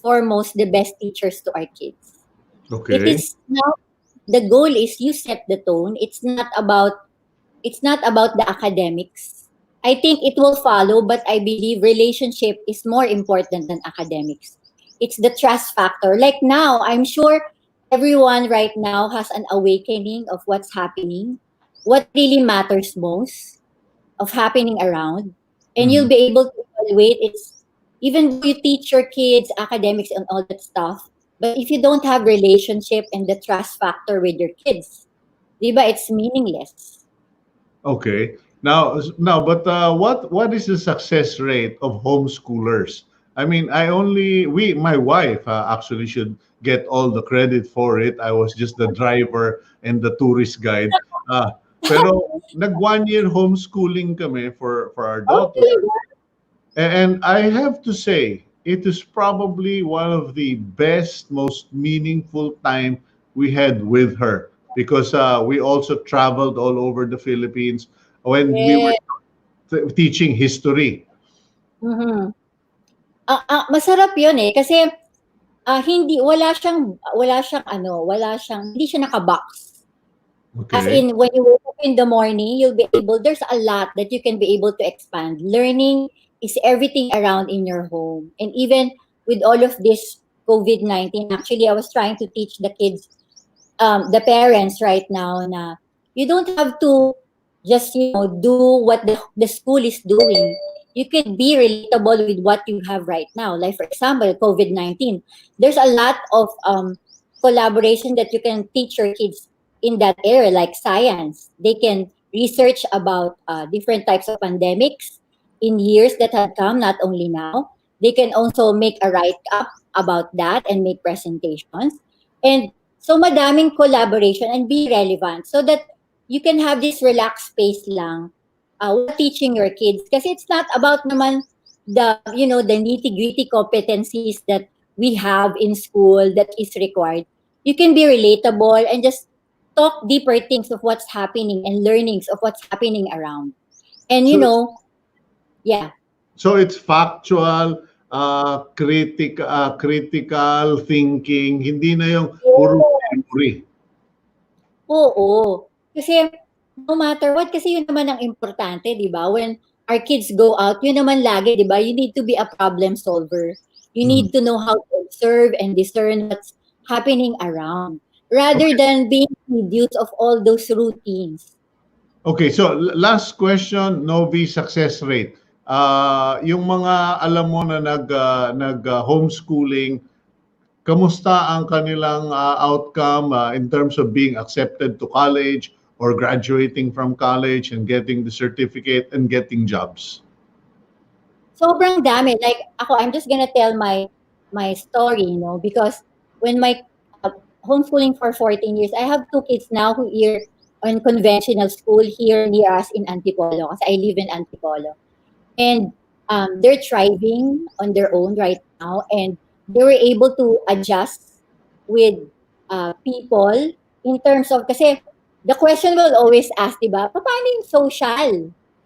foremost, the best teachers to our kids. Okay. It is now, the goal is you set the tone. It's not about the academics. I think it will follow, but I believe relationship is more important than academics. It's the trust factor. Like now, I'm sure everyone right now has an awakening of what's happening, what really matters most of happening around, and you'll be able to evaluate it's even though you teach your kids academics and all that stuff, But if you don't have relationship and the trust factor with your kids, di ba, it's meaningless. Okay. Now, but what is the success rate of homeschoolers? I mean, my wife actually should get all the credit for it. I was just the driver and the tourist guide. Uh, pero nag 1 year homeschooling kami for our Oh, daughter. really? And I have to say, it is probably one of the best, most meaningful time we had with her because we also traveled all over the Philippines when we were Yeah. teaching history. Mhm. Masarap 'yun eh kasi hindi wala siyang hindi siya naka-box. As Okay. in when you wake up in the morning, you'll be able there's a lot that you can be able to expand. Learning is everything around in your home. And even with all of this COVID-19, actually I was trying to teach the kids the parents right now na you don't have to just do what the school is doing. You could be relatable with what you have right now. Like for example, COVID-19. There's a lot of collaboration that you can teach your kids in that area, like science. They can research about different types of pandemics in years that had come, not only now. They can also make a write up about that and make presentations. And so madaming collaboration and be relevant so that you can have this relaxed space lang while teaching your kids. Kasi it's not about naman the nitty-gritty competencies that we have in school that is required. You can be relatable and just talk deeper things of what's happening and learnings of what's happening around. And So yeah. so it's factual, critical thinking, hindi na yung puro theory. Oo. Kasi no matter what, kasi yun naman ang importante, di ba? When our kids go out, yun naman lagi, di ba? You need to be a problem solver. You Mm. need to know how to observe and discern what's happening around rather Okay. than being reduced of all those routines. Okay, so last question, Novi success rate. Yung mga alam mo na nag homeschooling, kamusta ang kanilang outcome in terms of being accepted to college or graduating from college and getting the certificate and getting jobs? Sobrang dami. Like ako, I'm just gonna tell my story, because when my uh, homeschooling for 14 years, I have two kids now who are on conventional school here near us in Antipolo kasi I live in Antipolo. And they're thriving on their own right now and they were able to adjust with people in terms of, kasi the question will always ask, di ba, paano yung social?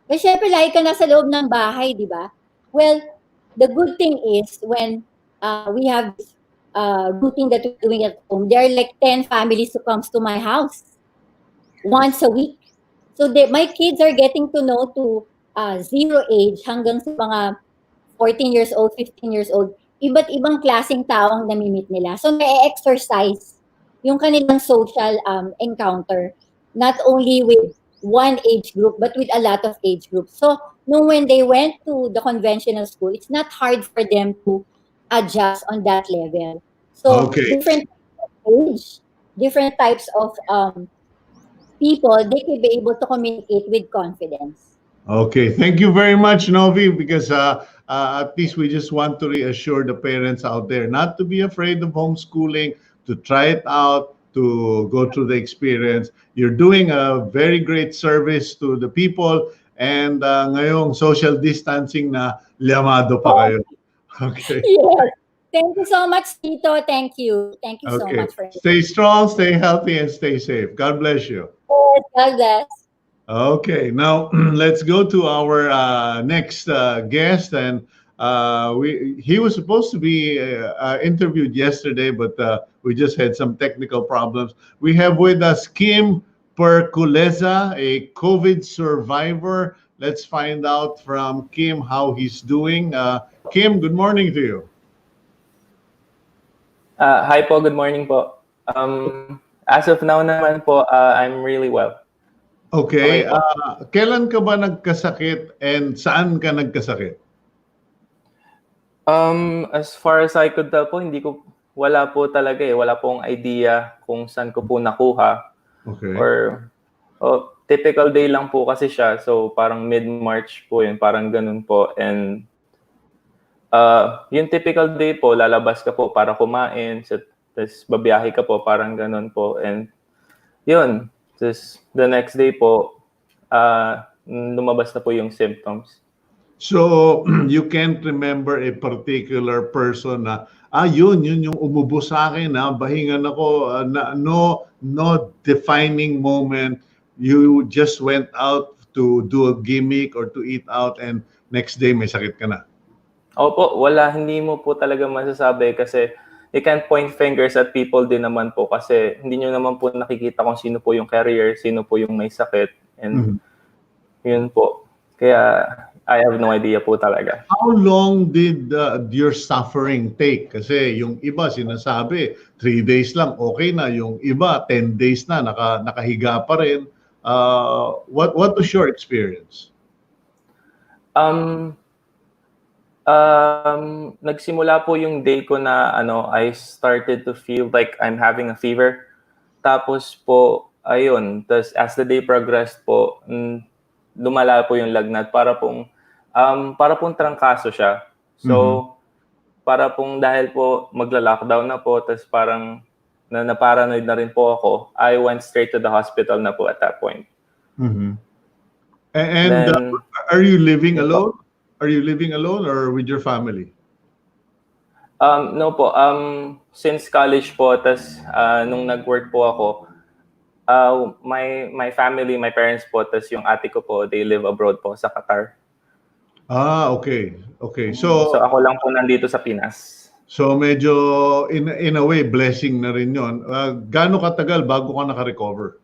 Kasi syempre, lagi ka nasa loob ng bahay, di ba? Well, the good thing is when we have this routine that we're doing at home, there are like 10 families who comes to my house once a week. So my kids are getting to know to zero age hanggang sa mga 14 years old, 15 years old, iba't ibang klaseng tao ang nami-meet nila. So na-exercise yung kanilang social encounter, not only with one age group, but with a lot of age groups. So when they went to the conventional school, it's not hard for them to adjust on that level. So Okay. different age, different types of people, they could be able to communicate with confidence. Okay, thank you very much, Novi, because at least we just want to reassure the parents out there not to be afraid of homeschooling, to try it out, to go through the experience. You're doing a very great service to the people, and ngayong social distancing na liamado pa kayo. Okay, Yes. Thank you so much, Tito. Thank you. Thank you so okay. much for Stay strong, stay healthy, and stay safe. God bless you. it. God bless. Okay, now let's go to our next guest, and he was supposed to be interviewed yesterday, but we just had some technical problems. We have with us Khim Perculeza, a COVID survivor. Let's find out from Khim how he's doing. Khim, good morning to you. Hi po, good morning po. As of now naman po, I'm really well. Okay, Okay po. kailan ka ba nagkasakit and saan ka nagkasakit? As far as I could tell po, wala po talaga eh. Wala pong idea kung saan ko po nakuha. Okay. Or typical day lang po kasi siya. So parang mid-March po yun. Parang ganun po. And yung typical day po, lalabas ka po para kumain. Tapos babiyahe ka po. Parang ganun po. And yun. Tapos the next day po, lumabas na po yung symptoms. So, you can't remember a particular person na, yun yung umubo sa akin, bahingan ako, no defining moment. You just went out to do a gimmick or to eat out and next day may sakit ka na. Opo, wala. Hindi mo po talaga masasabi kasi you can't point fingers at people din naman po kasi hindi nyo naman po nakikita kung sino po yung carrier, sino po yung may sakit. And yun po. Kaya I have no idea po talaga. How long did your suffering take? Kasi yung iba sinasabi 3 days lang okay na, yung iba 10 days na nakahiga pa rin. What was your experience? Nagsimula po yung day ko na I started to feel like I'm having a fever. Tapos po ayun, as the day progressed po, lumala po yung lagnat para pong trangkaso siya. So, para pong dahil po magla-lockdown na po, tapos parang na-paranoid na rin po ako, I went straight to the hospital na po at that point. And then, are you living alone? Are you living alone or with your family? No po. Since college po, tapos nung nag-work po ako, my family, my parents po, tapos yung ate ko po, they live abroad po sa Qatar. Okay. Okay. So ako lang po nandito sa Pinas. So medyo in a way blessing na rin 'yon. Gaano katagal bago ka naka-recover?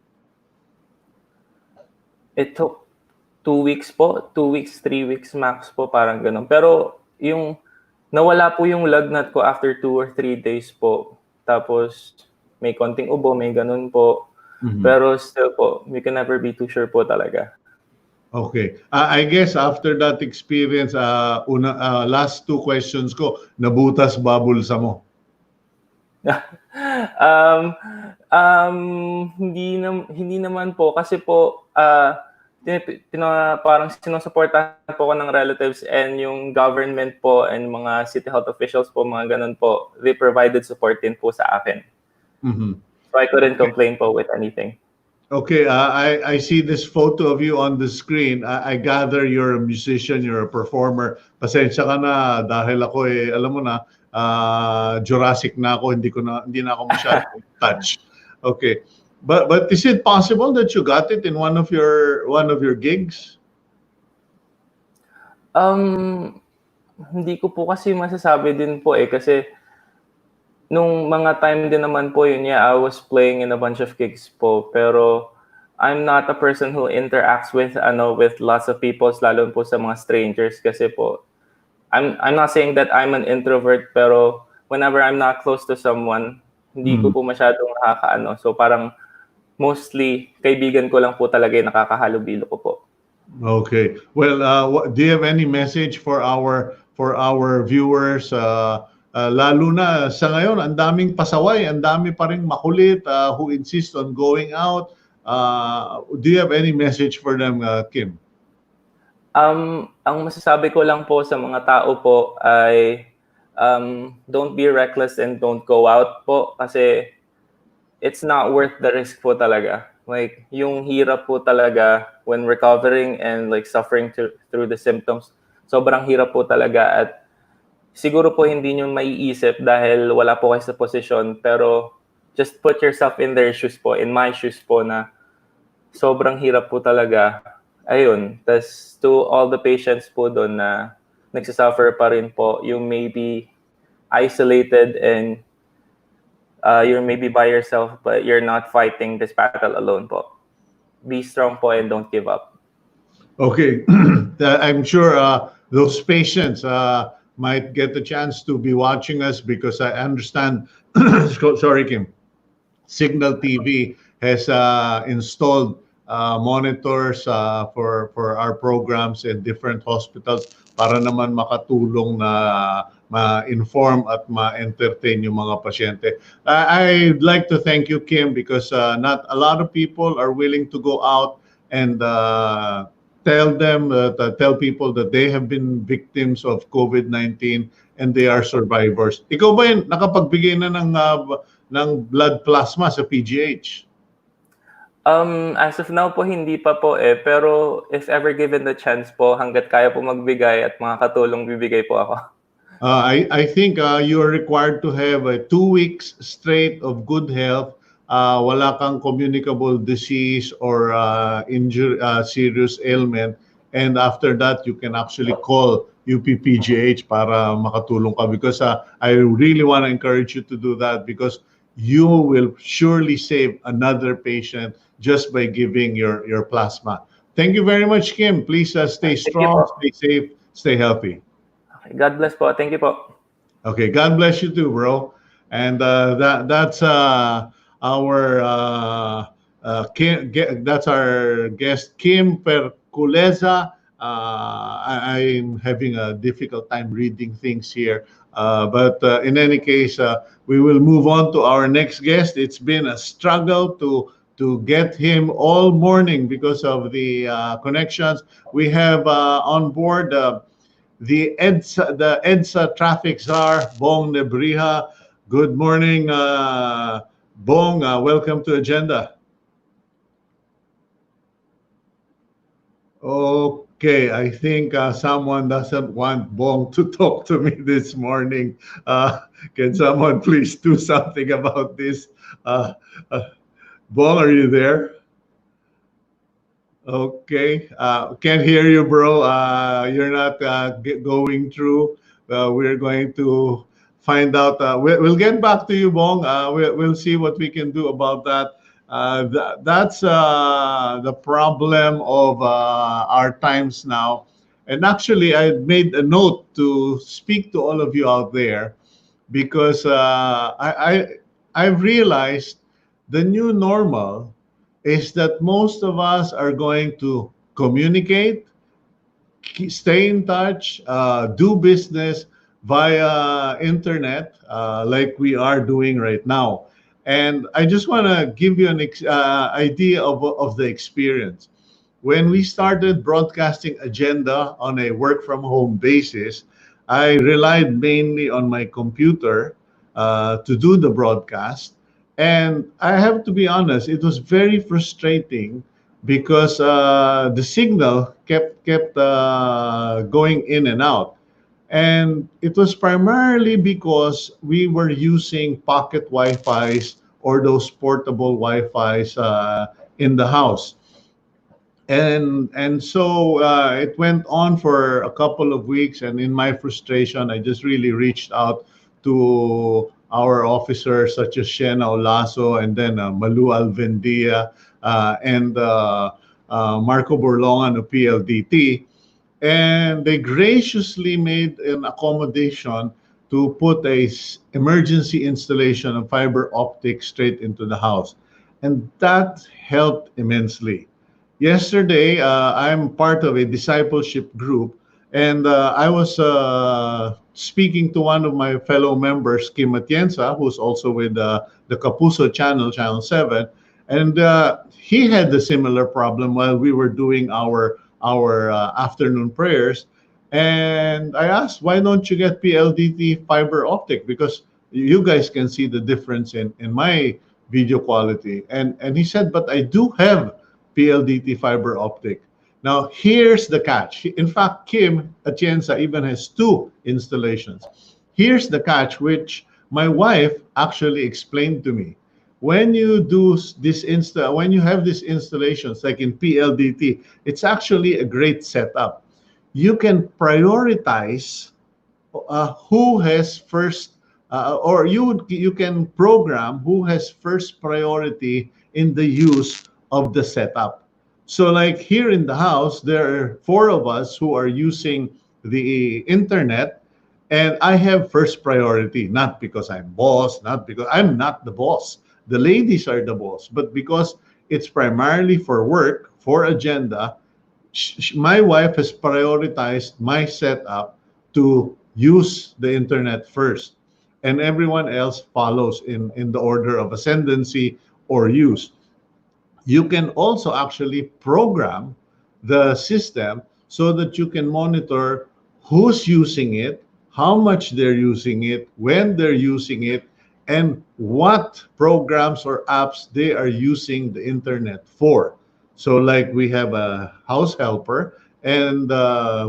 It took 2 weeks po, 2 weeks, 3 weeks max po, parang ganun. Pero yung nawala po yung lagnat ko after 2 or 3 days po. Tapos may konting ubo, may ganun po. Pero still po, we can never be too sure po talaga. Okay. I guess after that experience, last 2 questions ko, nabutas babulsa mo. Hindi naman po kasi po parang sinusuportahan po ko ng relatives and yung government po and mga city health officials po, mga ganun po, they provided support din po sa akin. So I couldn't complain po with anything. Okay, I see this photo of you on the screen. I gather you're a musician, you're a performer. Pasensya ka na dahil ako alam mo na, Jurassic na ako, hindi na ako masyadong touch. Okay. But is it possible that you got it in one of your gigs? Hindi ko po kasi masasabi din po kasi nung mga time din naman po yun, I was playing in a bunch of gigs po, pero I'm not a person who interacts with lots of people, lalo po sa mga strangers kasi po I'm not saying that I'm an introvert, pero whenever I'm not close to someone, hindi ko po masyadong nakakaano. So parang mostly kaibigan ko lang po talaga yung nakakahalubilo ko po. Okay. Well, do you have any message for our viewers? Lalo na sa ngayon, ang daming pasaway, ang dami pa rin makulit who insist on going out. Do you have any message for them, Khim? Ang masasabi ko lang po sa mga tao po ay don't be reckless and don't go out po kasi it's not worth the risk po talaga. Like, yung hirap po talaga when recovering and like suffering through the symptoms, sobrang hirap po talaga at siguro po hindi nyo maiisip dahil wala po kayo sa posisyon, pero just put yourself in their shoes po, in my shoes po na sobrang hirap po talaga. Ayun, tas to all the patients po doon na nagsasuffer pa rin po, you may be isolated and you're maybe by yourself, but you're not fighting this battle alone po. Be strong po and don't give up. Okay. I'm sure those patients might get the chance to be watching us because I understand, sorry, Khim, Signal TV has installed monitors for our programs in different hospitals para naman makatulong na ma-inform at ma-entertain yung mga pasyente. I'd like to thank you, Kim, because not a lot of people are willing to go out and tell people that they have been victims of COVID-19 and they are survivors. Ikaw ba yun, nakapagbigay na ng blood plasma sa PGH? As of now po, hindi pa po eh. Pero if ever given the chance po, hanggat kaya po magbigay at mga katulong bibigay po ako. I think you are required to have 2 weeks straight of good health. Wala kang communicable disease or injury, serious ailment. And after that, you can actually call UPPGH para makatulong ka. Because I really want to encourage you to do that, because you will surely save another patient just by giving your plasma. Thank you very much, Kim. Please stay strong, stay safe, stay healthy. Okay, God bless po. Thank you po. Okay, God bless you too, bro. And that's our guest, Khim Perculeza. I'm having a difficult time reading things here. But in any case, we will move on to our next guest. It's been a struggle to get him all morning because of the connections. We have on board the EDSA traffic czar, Bong Nebriha. Good morning, Bong. Welcome to Agenda. Okay, I think someone doesn't want Bong to talk to me this morning. Can someone please do something about this? Bong, are you there? Okay, can't hear you, bro. You're not going through. We're going to find out. We'll get back to you, Bong. We'll see what we can do about that. That's the problem of our times now. And actually, I made a note to speak to all of you out there, because I've realized the new normal is that most of us are going to communicate, stay in touch, do business via internet, like we are doing right now. And I just want to give you an idea of the experience. When we started broadcasting Agenda on a work from home basis, I relied mainly on my computer to do the broadcast. And I have to be honest, it was very frustrating because the signal kept going in and out. And it was primarily because we were using pocket Wi-Fis or those portable Wi-Fis in the house. And so it went on for a couple of weeks, and in my frustration, I just really reached out to our officers such as Shena Olaso, and then Malu Alvendia, and Marco Borlongan of PLDT. And they graciously made an accommodation to put a emergency installation of fiber optic straight into the house. And that helped immensely. Yesterday, I'm part of a discipleship group, and I was speaking to one of my fellow members, Khim, who's also with the Kapuso channel, Channel 7, and he had a similar problem while we were doing our afternoon prayers. And I asked, why don't you get PLDT fiber optic? Because you guys can see the difference in my video quality. And he said, but I do have PLDT fiber optic. Now, here's the catch. In fact, Khim Atienza even has 2 installations. Here's the catch, which my wife actually explained to me. When you do this when you have these installations, like in PLDT, it's actually a great setup. You can prioritize who has first, or you can program who has first priority in the use of the setup. So like here in the house, there are 4 of us who are using the internet, and I have first priority, not because I'm boss, not because I'm not the boss. The ladies are the boss, but because it's primarily for work, for agenda, my wife has prioritized my setup to use the internet first, and everyone else follows in the order of ascendancy or use. You can also actually program the system so that you can monitor who's using it, how much they're using it, when they're using it, and what programs or apps they are using the internet for. So, like, we have a house helper, and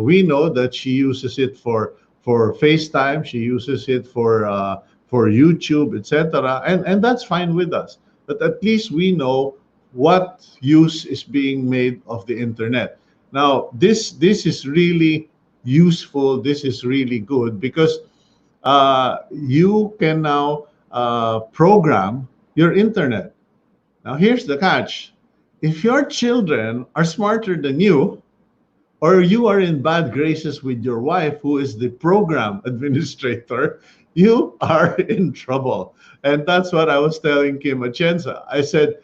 we know that she uses it for FaceTime, she uses it for YouTube, etc., and that's fine with us. But at least we know what use is being made of the internet. Now, this is really useful. This is really good because you can now program your internet. Now, here's the catch: if your children are smarter than you, or you are in bad graces with your wife, who is the program administrator, you are in trouble. And that's what I was telling Kim Atienza. I said,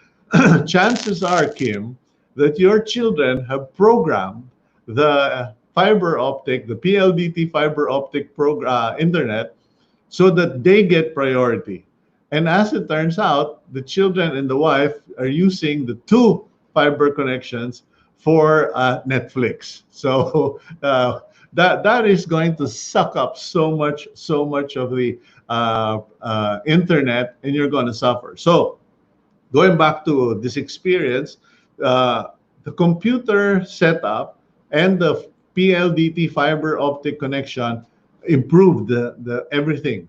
chances are, Kim, that your children have programmed the fiber optic, the PLDT fiber optic internet, so that they get priority. And as it turns out, the children and the wife are using the two fiber connections for Netflix. So that is going to suck up so much of the internet, and you're going to suffer. So going back to this experience, the computer setup and the PLDT fiber optic connection improved the everything.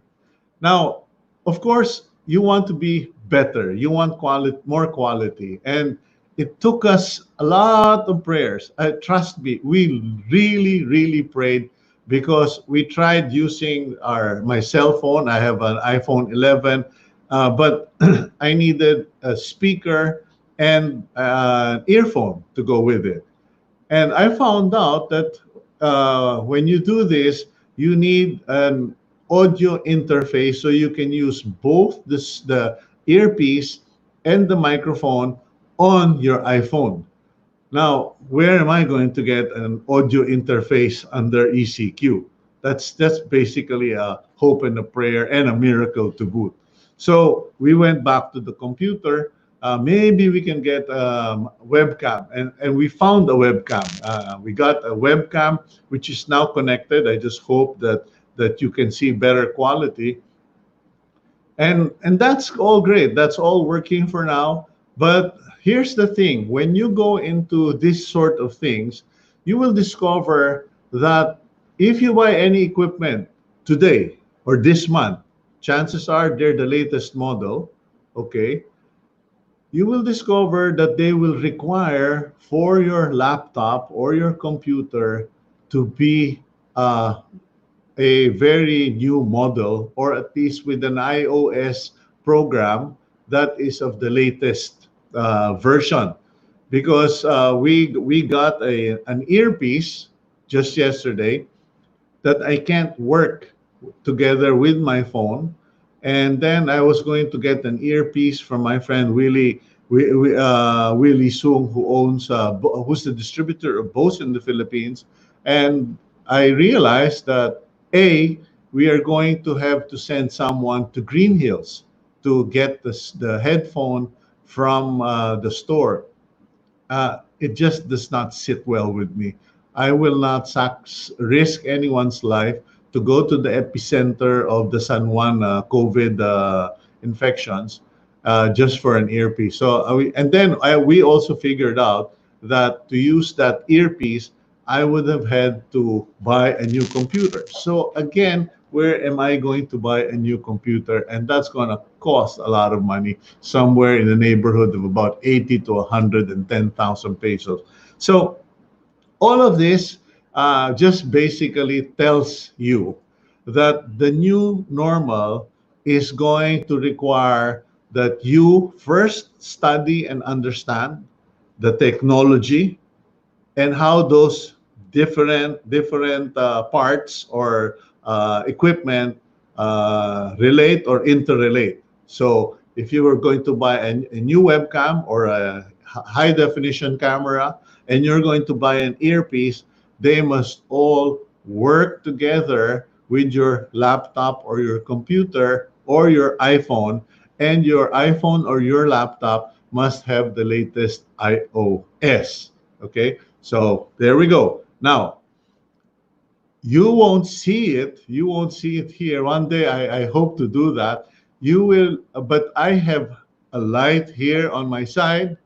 Now, of course, you want to be better. You want quality, more quality, and it took us a lot of prayers. Trust me, we really prayed because we tried using my cell phone. I have an iPhone 11, but I needed a speaker and an earphone to go with it. And I found out that when you do this, you need an audio interface so you can use both the earpiece and the microphone on your iPhone. Now, where am I going to get an audio interface under ECQ? That's basically a hope and a prayer and a miracle to boot. So we went back to the computer. Maybe we can get a webcam, and we found a webcam. We got a webcam which is now connected. I just hope that you can see better quality, and that's all great. That's all working for now. But here's the thing: when you go into this sort of things, you will discover that if you buy any equipment today or this month, chances are they're the latest model. Okay, you will discover that they will require for your laptop or your computer to be a very new model, or at least with an iOS program that is of the latest version. Because we got an earpiece just yesterday that I can't work together with my phone. And then I was going to get an earpiece from my friend Willie Sung, who's the distributor of Bose in the Philippines. And I realized that we are going to have to send someone to Green Hills to get the headphone from the store. It just does not sit well with me. I will not risk anyone's life to go to the epicenter of the San Juan COVID infections just for an earpiece. So we also figured out that to use that earpiece, I would have had to buy a new computer. So again, where am I going to buy a new computer? And that's going to cost a lot of money, somewhere in the neighborhood of about 80 to 110,000 pesos. So all of this just basically tells you that the new normal is going to require that you first study and understand the technology and how those different parts or equipment relate or interrelate. So if you were going to buy a new webcam or a high definition camera, and you're going to buy an earpiece, they must all work together with your laptop or your computer or your iPhone, and your iPhone or your laptop must have the latest iOS. Okay, so there we go. Now, you won't see it. You won't see it here. One day, I hope to do that. You will, but I have a light here on my side,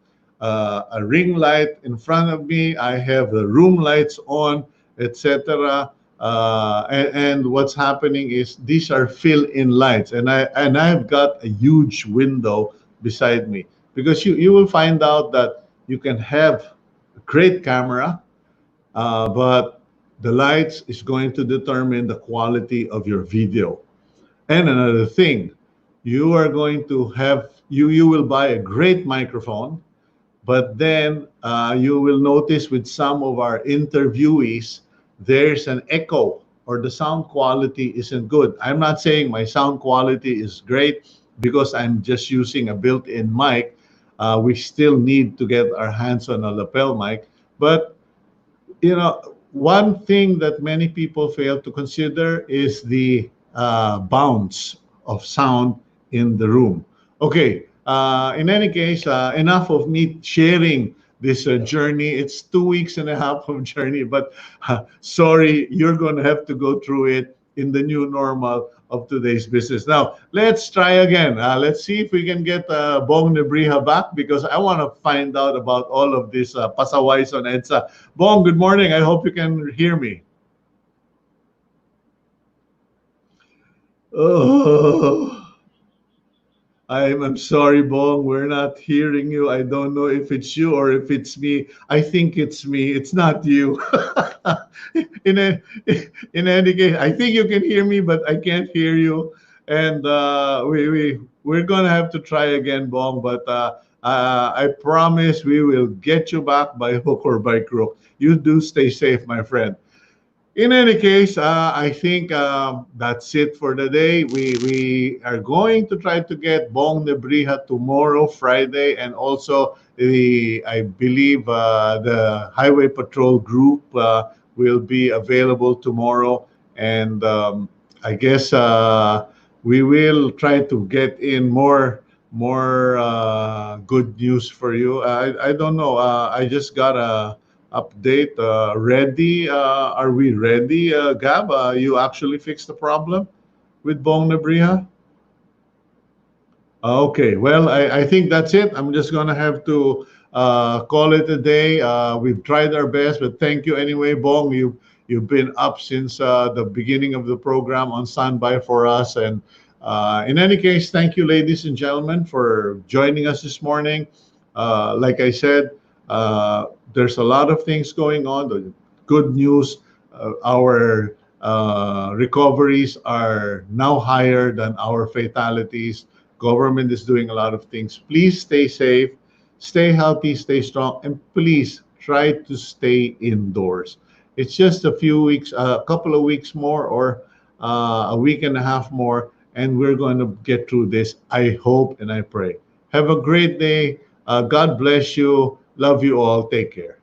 a ring light in front of me. I have the room lights on, etc. And what's happening is these are fill-in lights, and I've got a huge window beside me, because you will find out that you can have a great camera, but the lights is going to determine the quality of your video. And another thing, you are going to have, you will buy a great microphone, but then you will notice with some of our interviewees, there's an echo, or the sound quality isn't good. I'm not saying my sound quality is great because I'm just using a built-in mic. We still need to get our hands on a lapel mic. But one thing that many people fail to consider is the bounce of sound in the room. Okay, in any case, enough of me sharing this journey. It's 2 weeks and a half of journey, but sorry, you're going to have to go through it in the new normal of today's business. Now, let's try again. Let's see if we can get Bong Nebriha back, because I want to find out about all of this pasaway on EDSA. Bong, good morning. I hope you can hear me. Oh, I'm sorry, Bong. We're not hearing you. I don't know if it's you or if it's me. I think it's me. It's not you. in a, in any case, I think you can hear me, but I can't hear you. And we're gonna have to try again, Bong. But I promise we will get you back by hook or by crook. You do stay safe, my friend. In any case, I think that's it for the day. We are going to try to get Bong Nebriha tomorrow, Friday, and also I believe the Highway Patrol group will be available tomorrow, and I guess we will try to get in more good news for you. I don't know. I just got a update. Ready? Are we ready, Gab? You actually fixed the problem with Bong Nebriha? Okay, well, I think that's it. I'm just going to have to call it a day. We've tried our best, but thank you anyway, Bong. You've been up since the beginning of the program on standby for us. And in any case, thank you, ladies and gentlemen, for joining us this morning. Like I said, there's a lot of things going on. The good news, our recoveries are now higher than our fatalities. Government is doing a lot of things. Please stay safe, stay healthy, stay strong, and please try to stay indoors. It's just a few weeks, a couple of weeks more, or a week and a half more, and we're going to get through this. I hope and I pray. Have a great day. God bless you. Love you all. Take care.